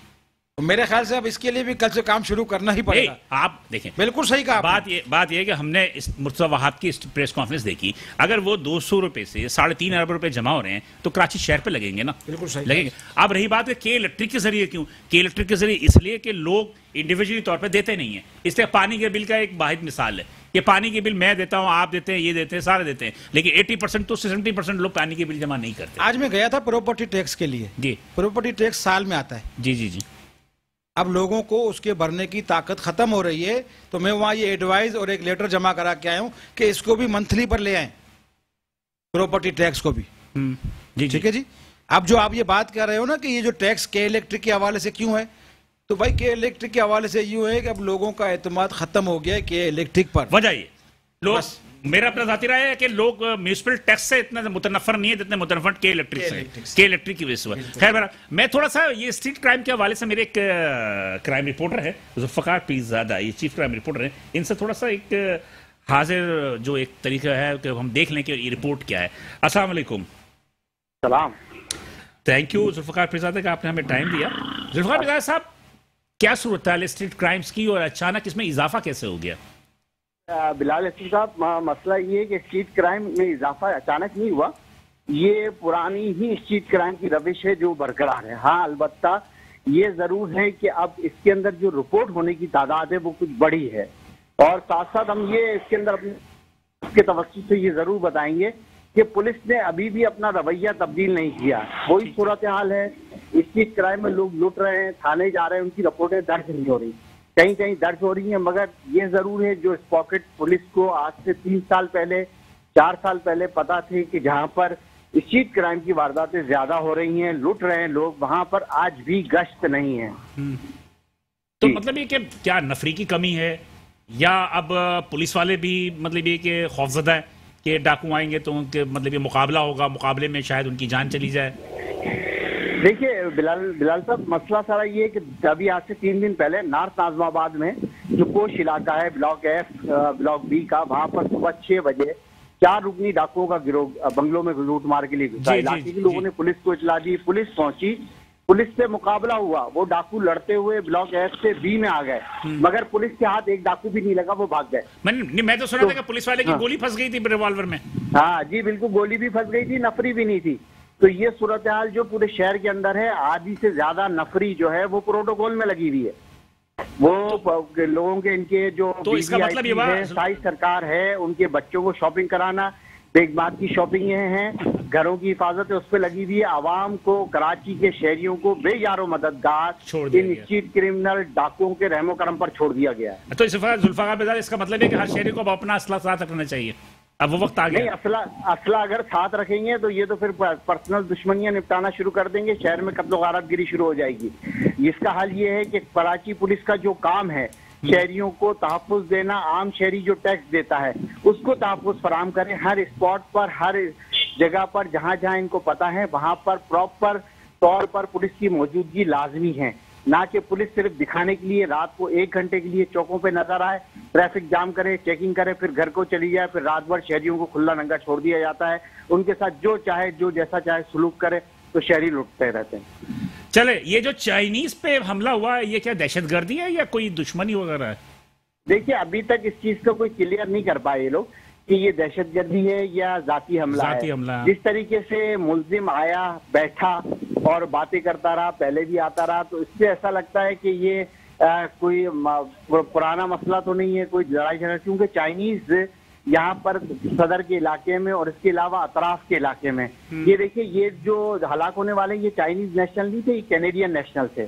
तो मेरे ख्याल से अब इसके लिए भी कल से काम शुरू करना ही पड़ेगा। आप देखें, बिल्कुल सही कहा। बात ये कि हमने इस मुर्तज़ा वहाब की प्रेस कॉन्फ्रेंस देखी। अगर वो 200 रुपए से 3.5 अरब रुपए जमा हो रहे हैं तो कराची शहर पे लगेंगे ना? बिल्कुल सही लगेंगे। अब रही बात है के इलेक्ट्रिक के जरिए, क्यों के इलेक्ट्रिक के जरिए? इसलिए कि लोग इंडिविजुअली तौर पर देते नहीं है। इसलिए पानी के बिल का एक वाहिद मिसाल है, ये पानी के बिल मैं देता हूं, आप देते हैं, ये देते हैं, सारे देते हैं, लेकिन 80% तो 70% लोग पानी के बिल जमा नहीं करते। आज मैं गया था प्रॉपर्टी टैक्स के लिए जी। प्रॉपर्टी टैक्स साल में आता है। जी जी जी। अब लोगों को उसके भरने की ताकत खत्म हो रही है, तो मैं वहां ये एडवाइस और एक लेटर जमा करा के आया हूं कि इसको भी मंथली पर ले आए, प्रॉपर्टी टैक्स को भी। जी, ठीक है जी। अब जो आप ये बात कर रहे हो ना कि ये जो टैक्स के इलेक्ट्रिक के हवाले से क्यों है, तो भाई के इलेक्ट्रिक के हवाले से यूं है कि अब लोगों का एतमाद खत्म हो गया है के इलेक्ट्रिक पर। वजह ये लोग, मेरा अपना जाती राय है कि लोग म्यूनिसिपल टैक्स से इतना मुतनफर नहीं है जितने मुतनफर के इलेक्ट्रिक से, के इलेक्ट्रिक की वजह से। खैर बहरहाल, मैं थोड़ा सा ये स्ट्रीट क्राइम के हवाले से, मेरे एक क्राइम रिपोर्टर है जुल्फ़िकार पीरज़ादा, ये चीफ क्राइम रिपोर्टर है, इनसे थोड़ा सा एक हाजिर जो एक तरीका है कि हम देख लें कि ये रिपोर्ट क्या है। अस्सलाम वालेकुम। सलाम। थैंक यू जुल्फ़िकार पीरज़ादा का, आपने हमें टाइम दिया। जुल्फ़िकार पीरज़ादा साहब, क्या सूरत है स्ट्रीट क्राइम्स की और अचानक इसमें इजाफा कैसे हो गया? बिलाल हसन साहब, मसला ये है कि स्ट्रीट क्राइम में इजाफा अचानक नहीं हुआ, ये पुरानी ही स्ट्रीट क्राइम की रविश है जो बरकरार है। हाँ, अलबत्ता ये जरूर है कि अब इसके अंदर जो रिपोर्ट होने की तादाद है वो कुछ बड़ी है, और साथ साथ हम ये इसके अंदर अपने तवज्जो से ये जरूर बताएंगे कि पुलिस ने अभी भी अपना रवैया तब्दील नहीं किया। वही सूरत हाल है, स्ट्रीट क्राइम में लोग लुट रहे हैं, थाने जा रहे हैं, उनकी रिपोर्टें दर्ज नहीं हो रही, कहीं कहीं दर्ज हो रही हैं, मगर ये जरूर है जो पॉकेट पुलिस को आज से 3 साल पहले 4 साल पहले पता थे कि जहां पर स्ट्रीट क्राइम की वारदातें ज्यादा हो रही हैं, लुट रहे हैं लोग, वहां पर आज भी गश्त नहीं है। तो मतलब ये कि क्या नफरी की कमी है, या अब पुलिस वाले भी मतलब ये कि खौफजदा है कि डाकू आएंगे तो उनके मतलब ये मुकाबला होगा, मुकाबले में शायद उनकी जान चली जाए? देखिए बिलाल साहब, मसला सारा ये है कि अभी आज से 3 दिन पहले नॉर्थ नाज़िमाबाद में जो कोश इलाका है ब्लॉक F ब्लॉक B का, वहां पर सुबह 6 बजे 4 रुकनी डाकुओं का गिरोह बंगलों में लूट मार के लिए घुसा। इलाके के लोगों ने पुलिस को इतला दी, पुलिस पहुंची, पुलिस से मुकाबला हुआ, वो डाकू लड़ते हुए ब्लॉक F से B में आ गए, मगर पुलिस के हाथ एक डाकू भी नहीं लगा, वो भाग गए। मैं तो सुना था कि पुलिस वाले की गोली फंस गई थी रिवॉल्वर में। हाँ जी, बिल्कुल, गोली भी फंस गई थी, नफरी भी नहीं थी। तो ये सूरत हाल जो पूरे शहर के अंदर है, आधी से ज्यादा नफरी जो है वो प्रोटोकॉल में लगी हुई है। वो लोगों के इनके जो तो इसका मतलब ये है, सारी सरकार है, उनके बच्चों को शॉपिंग कराना, बेगबाद की शॉपिंग ये है, घरों की हिफाजत है, उस पर लगी हुई है। आवाम को, कराची के शहरियों को बेयारो मददगार इन स्ट्रीट क्रिमिनल डाकुओं के रहमो करम पर छोड़ दिया गया है। तो जुल्फिकार बेजार, इसका मतलब है कि हर शहरी को अब अपना असला साथ रखना चाहिए, अब वो वक्त आ गया। नहीं, असला अगर साथ रखेंगे तो ये तो फिर पर्सनल दुश्मनियां निपटाना शुरू कर देंगे, शहर में कत्ल गारतगिरी शुरू हो जाएगी। इसका हल ये है कि कराची पुलिस का जो काम है शहरियों को तहफ़्फ़ुज़ देना, आम शहरी जो टैक्स देता है उसको तहफ़्फ़ुज़ फराहम करें, हर स्पॉट पर, हर जगह पर जहां जहां इनको पता है वहां पर प्रॉपर तौर पर पुलिस की मौजूदगी लाजमी है। ना कि पुलिस सिर्फ दिखाने के लिए रात को 1 घंटे के लिए चौकों पे नजर आए, ट्रैफिक जाम करे, चेकिंग करे, फिर घर को चली जाए, फिर रात भर शहरियों को खुला नंगा छोड़ दिया जाता है। उनके साथ जो चाहे, जो जैसा चाहे सलूक करे, तो शहरी लुटते रहते हैं। चले, ये जो चाइनीज पे हमला हुआ है, ये क्या दहशतगर्दी है या कोई दुश्मनी वगैरह है? देखिए, अभी तक इस चीज को कोई क्लियर नहीं कर पाए ये लोग कि ये दहशतगर्दी है या जाती हमला है। जिस तरीके से मुल्जिम आया, बैठा और बातें करता रहा, पहले भी आता रहा, तो इससे ऐसा लगता है कि ये कोई पुराना मसला तो नहीं है, कोई लड़ाई झगड़ा, क्योंकि चाइनीज यहाँ पर सदर के इलाके में और इसके अलावा अतराफ के इलाके में, ये देखिए, ये जो हलाक होने वाले ये चाइनीज नेशनल नहीं थे, ये कैनेडियन नेशनल थे।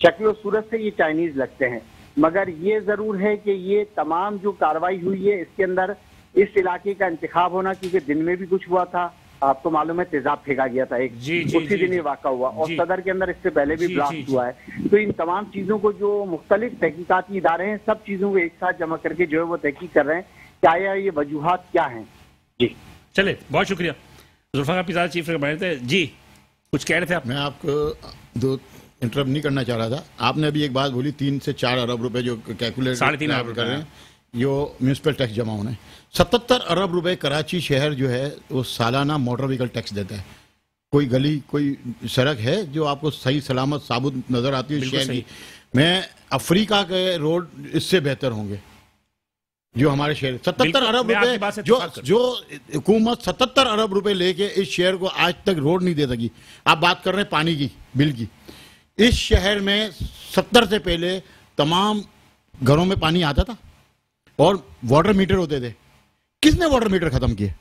शक्ल और सूरत से ये चाइनीज लगते हैं, मगर ये जरूर है कि ये तमाम जो कार्रवाई हुई है इसके अंदर इस इलाके का इंतखाब होना, क्योंकि दिन में भी कुछ हुआ था, आपको मालूम है, तेजाब फेंका गया था एक, उसी दिन ये वाक़ा हुआ, और सदर के अंदर इससे पहले भी ब्लास्ट हुआ है। तो इन तमाम चीजों को जो मुख्तलिफ तहकीकाती इदारे हैं, सब चीजों को एक साथ जमा करके जो है वो तहकीक कर रहे हैं क्या ये वजूहात क्या हैं। जी चले, बहुत शुक्रिया। जुल्फिकार पिज़ाद, चीफ थे जी, कुछ कह रहे थे आप? मैं आपको दो इंटरप्ट नहीं करना चाह रहा था। आपने अभी एक बात बोली, 3 से 4 अरब रुपए जो कैलकुलेट 3.5 अरब कर रहे हैं, जो म्यूनसिपल टैक्स जमा होना है। 77 अरब रुपए कराची शहर जो है वो सालाना मोटर व्हीकल टैक्स देता है। कोई गली, कोई सड़क है जो आपको सही सलामत साबुत नजर आती है शहर की? मैं अफ्रीका के रोड इससे बेहतर होंगे जो हमारे शहर। 77 अरब रुपए जो हुकूमत 77 अरब रुपए लेके इस शहर को आज तक रोड नहीं दे सकी। आप बात कर रहे हैं पानी की बिल की, इस शहर में 70 से पहले तमाम घरों में पानी आता था और वाटर मीटर होते थे। किसने वाटर मीटर खत्म किए?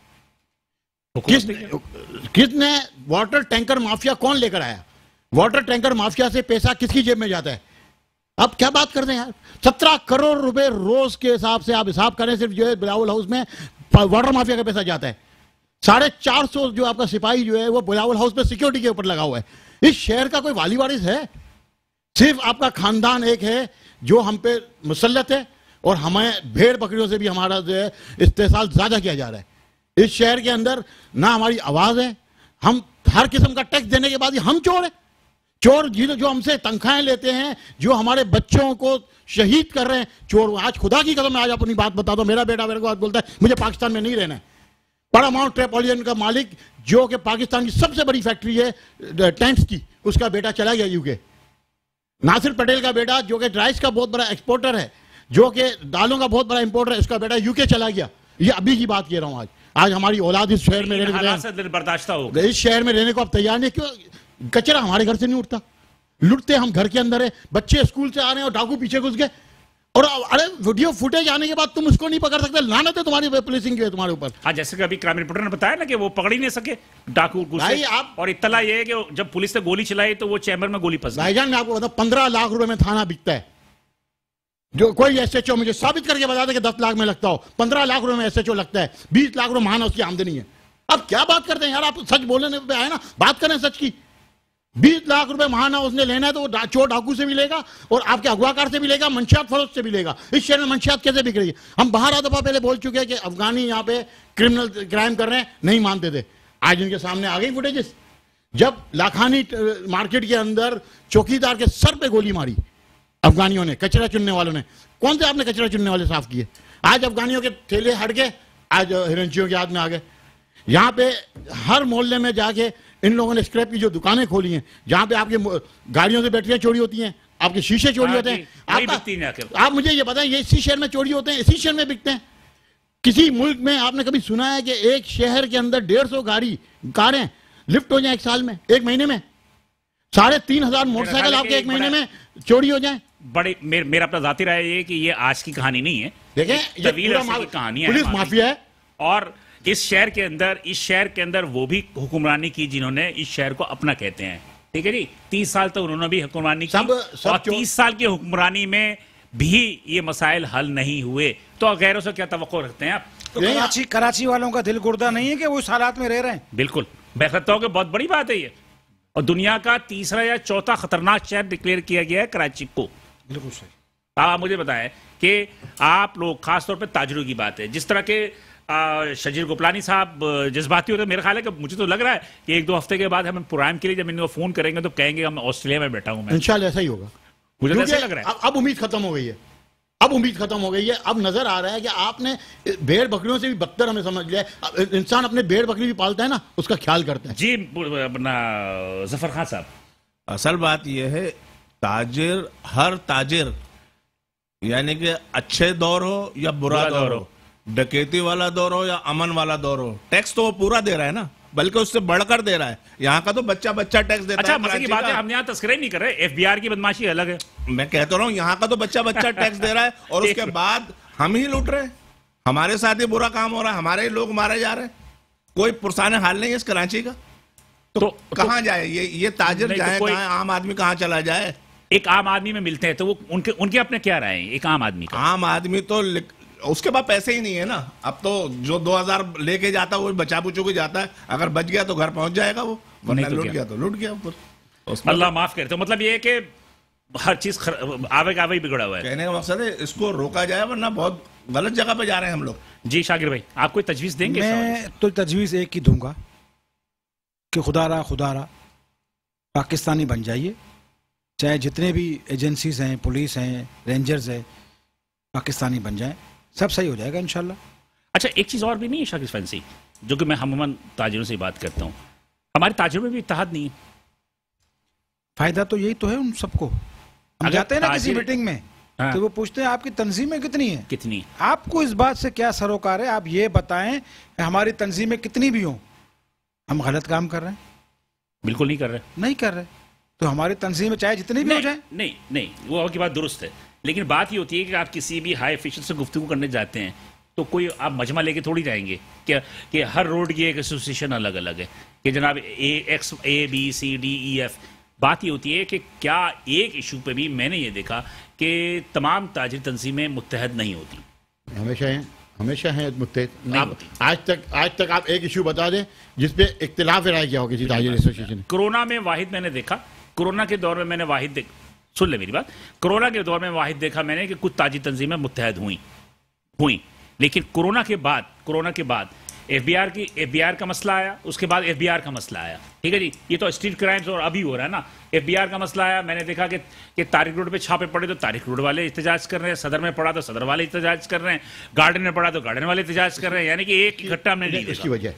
किसने वाटर टैंकर माफिया कौन लेकर आया? वाटर टैंकर माफिया से पैसा किसकी जेब में जाता है? आप क्या बात करते हैं यार? 17 करोड़ रुपए रोज के हिसाब से आप हिसाब करें, सिर्फ जो है बिलावल हाउस में वाटर माफिया का पैसा जाता है। 450 जो आपका सिपाही जो है वो बिलावल हाउस में सिक्योरिटी के ऊपर लगा हुआ है। इस शहर का कोई वाली वारिस है? सिर्फ आपका खानदान एक है जो हम पे मुसल्लत है, और हमें भेड़ बकरियों से भी हमारा जो है इस्तेसाल ज्यादा किया जा रहा है। इस शहर के अंदर ना हमारी आवाज है, हम हर किस्म का टैक्स देने के बाद हम चोर है। चोर जो हमसे तनख्वाहें लेते हैं, जो हमारे बच्चों को शहीद कर रहे हैं, चोर। आज खुदा की कसम, मैं आज अपनी बात बताता हूं, मेरा बेटा मेरे को आज बोलता है मुझे पाकिस्तान में नहीं रहना है। पैरामाउंट ट्रेपोलियन का मालिक, जो कि पाकिस्तान की सबसे बड़ी फैक्ट्री है टैंक्स की, उसका बेटा चला गया यूके। नासिर पटेल का बेटा, जो कि राइस का बहुत बड़ा एक्सपोर्टर है, जो कि दालों का बहुत बड़ा इंपोर्टर है, उसका बेटा यूके चला गया। ये अभी की बात कह रहा हूं। आज हमारी औलाद इस शहर में रहने बर्दाश्त हो, इस शहर में रहने को अब तैयार नहीं। क्यों? कचरा हमारे घर से नहीं उठता, लुटते हम घर के अंदर है। बच्चे स्कूल से आ रहे हैं और डाकू पीछे घुस गए, और अरे वीडियो फुटेज आने के बाद तुम उसको नहीं पकड़ सकते। लानत है तुम्हारी पुलिसिंग की तुम्हारे ऊपर। हाँ, जैसे कि अभी क्राइम रिपोर्टर ने बताया ना कि वो पकड़ ही नहीं सके डाकू भाई। आप और इत्तला ये है कि जब पुलिस ने गोली चलाई तो वो चैम्बर में गोली फंस गई। भाईजान, मैं आपको बताऊं, 15 लाख रुपए में थाना बिकता है। जो कोई एसएचओ मुझे साबित करके बता दे कि 10 लाख में लगता हो, 15 लाख रुपए में एसएचओ लगता है, 20 लाख रुपए महाना उसकी आमदनी है। अब क्या बात करते हैं यार? आप सच बोलने पे आए ना, बात करें सच की। 20 लाख रुपए महाना उसने लेना है तो वो चोर डाकू से भी लेगा और आपके अगवाकार से भी लेगा, मंशियात फरोख्त से भी लेगा। इस शहर में मंशियात कैसे बिक रही है? हम 12 दफा पहले बोल चुके हैं कि अफगानी यहाँ पे क्रिमिनल क्राइम कर रहे हैं, नहीं मानते थे। आज इनके सामने आ गई फुटेजेस, जब लाखानी मार्केट के अंदर चौकीदार के सर पे गोली मारी अफगानियों ने, कचरा चुनने वालों ने। कौन से आपने कचरा चुनने वाले साफ किए? आज अफगानियों के थैले हट गए, आज हिरंचियों के हाथ में आ गए। यहाँ पे हर मोहल्ले में जाके इन लोगों ने स्क्रैप की जो दुकानें खोली हैं, जहां पे आपके गाड़ियों से बैटरियां चोरी होती हैं, आपके शीशे चोरी होते हैं। आप मुझे ये बताएं, ये इसी शहर में चोरी होते हैं, इसी शहर में बिकते हैं? किसी मुल्क में आपने कभी सुना है कि एक शहर के अंदर 150 कारें लिफ्ट हो जाए एक साल में, एक महीने में 3,500 मोटरसाइकिल आपके एक महीने में चोरी हो जाए। बड़े मेरा अपना जाती राय ये कि ये आज की कहानी नहीं है, देखें ये तवील पूरा अरसे की कहानी है, पुलिस माफिया है। और इस शहर के अंदर वो भी हुक्मरानी की जिन्होंने इस शहर को अपना कहते हैं, ठीक है जी। 30 साल तक उन्होंने भी हुक्मरानी की, और 30 साल की हुक्मरानी में भी ये मसाइल हल नहीं हुए, तो गैरों से क्या तवक्को रखते हैं आप? तो कराची वालों का दिल गुर्दा नहीं है कि वो इस हालात में रह रहे हैं? बिल्कुल, मैं कहता हूं कि बहुत बड़ी बात है ये, और दुनिया का तीसरा या चौथा खतरनाक शहर डिक्लेयर किया गया है कराची को। बिल्कुल सही। आप मुझे बताएं कि आप लोग, खासतौर पर ताजरों की बात है, जिस तरह के शजीर गोपलानी साहब जज्बाती होते हैं, मेरा ख्याल है कि मुझे तो लग रहा है कि 1-2 हफ्ते के बाद हम प्रोग्राम के लिए जब इनको फोन करेंगे तो कहेंगे हम ऑस्ट्रेलिया में बैठा हूं मैं। इंशाल्लाह ऐसा ही होगा, मुझे ऐसा लग रहा है। अब उम्मीद खत्म हो गई है, अब उम्मीद खत्म हो गई है। अब नजर आ रहा है कि आपने भेड़ बकरियों से भी बदतर हमें समझ लिया है। इंसान अपने भेड़ बकरी भी पालता है ना, उसका ख्याल करता है। जी अपना जफर खान साहब, असल बात यह है, ताजिर, हर ताजिर यानी कि अच्छे दौर हो या बुरा दौर हो, डकैती वाला दौर हो या अमन वाला दौर हो, टैक्स तो वो पूरा दे रहा है ना, बल्कि उससे बढ़कर दे रहा है। यहाँ का तो बच्चा टैक्स देता है। अच्छा, मजे की बात है, हम यहाँ तस्करी नहीं कर रहे, एफबीआर की बदमाशी अलग है। मैं कहता रहा हूँ, यहाँ का तो बच्चा टैक्स दे रहा है, और उसके बाद हम ही लूट रहे हैं, हमारे साथ ही बुरा काम हो रहा है, हमारे ही लोग मारे जा रहे हैं। कोई पुरसाने हाल नहीं है इस कराची का। तो कहाँ जाए ये ताजिर, जाए कहाँ, आम आदमी कहाँ चला जाए? एक आम आदमी में मिलते हैं तो वो उनके अपने क्या राय है एक आम आदमी का? आम आदमी तो उसके पास पैसे ही नहीं है ना। अब तो जो 2000 लेके जाता है वो बचा बुचू के जाता है, अगर बच गया तो घर पहुंच जाएगा वो, वरना लूट गया तो लूट गया। अल्लाह माफ करे। तो मतलब ये है कि हर चीज आवे बिगड़ा हुआ है। कहने का मकसद है इसको रोका जाए, वरना बहुत गलत जगह पे जा रहे हैं हम लोग। जी शाकिर भाई, आप कोई तजवीज देंगे? मैं तो तजवीज एक ही दूंगा कि खुदारा पाकिस्तानी बन जाइए, चाहे जितने भी एजेंसीज हैं, पुलिस हैं, रेंजर्स हैं, पाकिस्तानी बन जाएं, सब सही हो जाएगा इंशाल्लाह। अच्छा, एक चीज़ और भी नहीं है शाकिर फैंसी, जो कि मैं अमूमन ताजिरों से बात करता हूँ, हमारे ताजिरों में भी इत्तेहाद नहीं है। फायदा तो यही तो है उन सबको। हम जाते हैं ना किसी मीटिंग में, हाँ, तो वो पूछते हैं आपकी तंजीमें कितनी है, कितनी, आपको इस बात से क्या सरोकार है, आप ये बताएं हमारी तंजीमें कितनी भी हों, हम गलत काम कर रहे हैं? बिल्कुल नहीं कर रहे, नहीं कर रहे। तो हमारी तंजीमें चाहे जितनी भी हो जाए, नहीं वो आपकी बात दुरुस्त है, लेकिन बात ये होती है कि आप किसी भी हाई ऑफिशियल से गुफ्तगू करने जाते हैं तो कोई आप मजमा लेके थोड़ी जाएंगे क्या कि हर रोड की एक एसोसिएशन अलग अलग है कि जनाब ABCDEF। बात ये होती है कि क्या एक इशू पे भी मैंने ये देखा कि तमाम ताजिर तंजीमें मुत्तहद नहीं होती। हमेशा हैं मुत्तहद। आज तक आप एक इशू बता दें जिसपे इख्तिलाफ राय किया हो किसी ताजिर एसोसिएशन। कोरोना में वाहिद मैंने देखा, कोरोना के दौर में मैंने वाहिद सुन ले मेरी बात, कोरोना के दौर में वाहिद देखा मैंने कि कुछ ताजी तंजीमें मुत्तहद हुई, लेकिन कोरोना के बाद एफबीआर का मसला आया, उसके बाद एफबीआर का मसला आया, ठीक है जी। ये तो स्ट्रीट क्राइम्स और अभी हो रहा है ना। एफबीआर का मसला आया, मैंने देखा कि तारिक रोड पे छापे पड़े तो तारिक रोड वाले एहतजाज कर रहे हैं, सदर में पड़ा तो सदर वाले एहतजाज कर रहे हैं, गार्डन में पड़ा तो गार्डन वाले एहतजाज कर रहे हैं, यानी कि एक इकट्ठा हमने नहीं देखा। इसकी वजह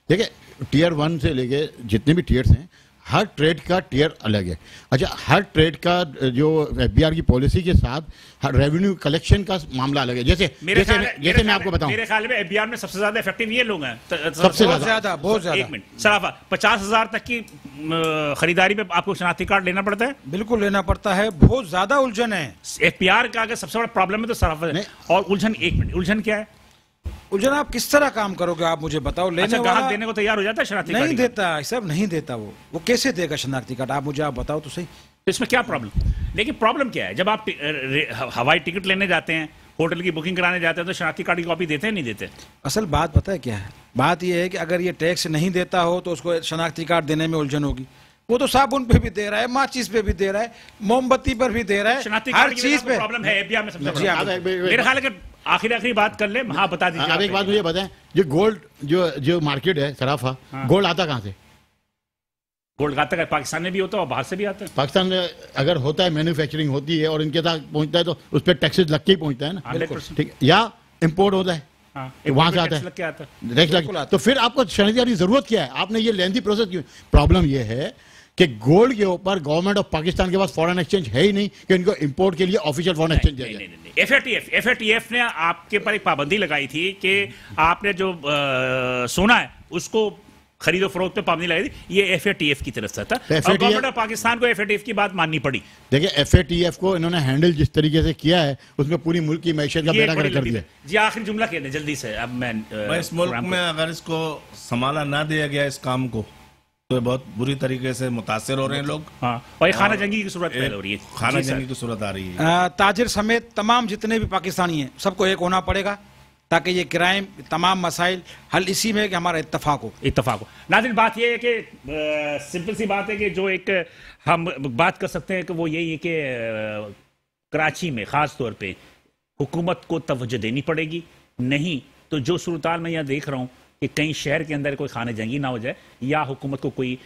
देखिए, टियर 1 से लेके जितने भी टियर्स हैं, हर ट्रेड का टियर अलग है। अच्छा, हर ट्रेड का जो एफबीआर की पॉलिसी के साथ रेवेन्यू कलेक्शन का मामला अलग है। जैसे मैं आपको बताऊं, मेरे ख्याल में एफबीआर में सबसे ज्यादा इफेक्टिव ये लोग हैं, सबसे ज्यादा बहुत ज्यादा। एक मिनट सराफा, 50,000 तक की खरीदारी पे आपको शनाख्ती कार्ड लेना पड़ता है। बिल्कुल लेना पड़ता है, बहुत ज्यादा उलझन है एफबीआर का। अगर सबसे बड़ा प्रॉब्लम है तो सराफा और उलझन। एक मिनट, उलझन क्या है? उलझन आप किस तरह काम करोगे, आप मुझे बताओ। लेने अच्छा, ग्राहक देने को तैयार हो जाता है शनाख्ती कार्ड? नहीं देता, सब नहीं देता। वो कैसे देगा शनाख्ती कार्ड, आप मुझे बताओ तो सही। तो इसमें क्या प्रॉब्लम? लेकिन प्रॉब्लम क्या है, जब आप हवाई टिकट लेने जाते हैं, होटल की बुकिंग कराने जाते हैं, तो शनाख्ती कार्ड की कॉपी देते हैं नहीं देते? असल बात पता है क्या है, बात यह है कि अगर ये टैक्स नहीं देता हो तो उसको शनाख्ती कार्ड देने में उलझन होगी। वो तो साबुन पे भी दे रहा है, माचिस पे भी दे रहा है, मोमबत्ती पर भी दे रहा है, हर चीज पे प्रॉब्लम है। एफबीआर में सबसे मेरे ख्याल है कि आखिरी बात कर ले। हाँ, बता दीजिए। आप एक बात मुझे बताएं, जो गोल्ड जो मार्केट है सराफा, गोल्ड आता कहाँ से? गोल्ड आता है पाकिस्तान में भी होता है और बाहर से भी आता है। पाकिस्तान में अगर होता है, मैन्युफैक्चरिंग होती है और इनके साथ पहुंचता है तो उस पर टैक्सेस लग के ही पहुंचता है ना, ठीक, या इम्पोर्ट होता है, वहां से आता है। तो फिर आपको शनाख्ती की जरूरत क्या है? आपने ये लेंथी प्रोसेस क्यों? प्रॉब्लम ये है कि गोल्ड के ऊपर गवर्नमेंट ऑफ पाकिस्तान के पास फॉरेन एक्सचेंज है ही नहीं कि इनको इंपोर्ट के लिए ऑफिशियल फॉरेन एक्सचेंज है। एफएटीएफ ने आपके पर एक पाबंदी लगाई थी कि आपने जो सोना है उसको खरीदो फरोख्त पे पाबंदी लगाई थी। ये FATF की तरफ से था और FATF गवर्नमेंट ऑफ पाकिस्तान को FATF की बात माननी पड़ी। देखिए FATF को इन्होंने हैंडल जिस तरीके से किया है उसमें पूरी मुल्क की मैशत का ये बेड़ा बड़ी गर्क कर लंबी दिया। जी आखिरी जुमला कह दें जल्दी से, अब मैं इस मुल्क प्रोग्राम में अगर इसको संभाला ना दिया गया इस काम को तो ये बहुत बुरी तरीके से मुतासिर हो रहे हैं लोग। हाँ, और ये खाना जंगी की सूरत पैदा हो रही है। खाना जी सर। जंगी की सूरत आ रही है। ताजिर समेत तमाम जितने भी पाकिस्तानी हैं सबको एक होना पड़ेगा ताकि ये क्राइम तमाम मसाइल हल इसी में है कि हमारा इत्तफाक हो। इत्तफाक हो। नाज़रीन, बात ये है कि सिंपल सी बात है कि जो एक हम बात कर सकते हैं कि वो यही है कि कराची में ख़ास तौर पे हुकूमत को तवज्जो देनी पड़ेगी, नहीं तो जो सूरताल मैं यहाँ देख रहा हूँ कि कहीं शहर के अंदर कोई खाना जंगी ना हो जाए या हुकूमत को कोई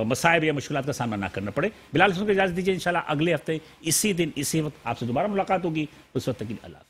मसाइब या मुश्किलात का सामना ना करना पड़े। बिलाल हुसैन को इजाज़त दीजिए, इंशाल्लाह अगले हफ्ते इसी दिन इसी वक्त आपसे दोबारा मुलाकात होगी। उस वक्त तक के लिए अल्लाह।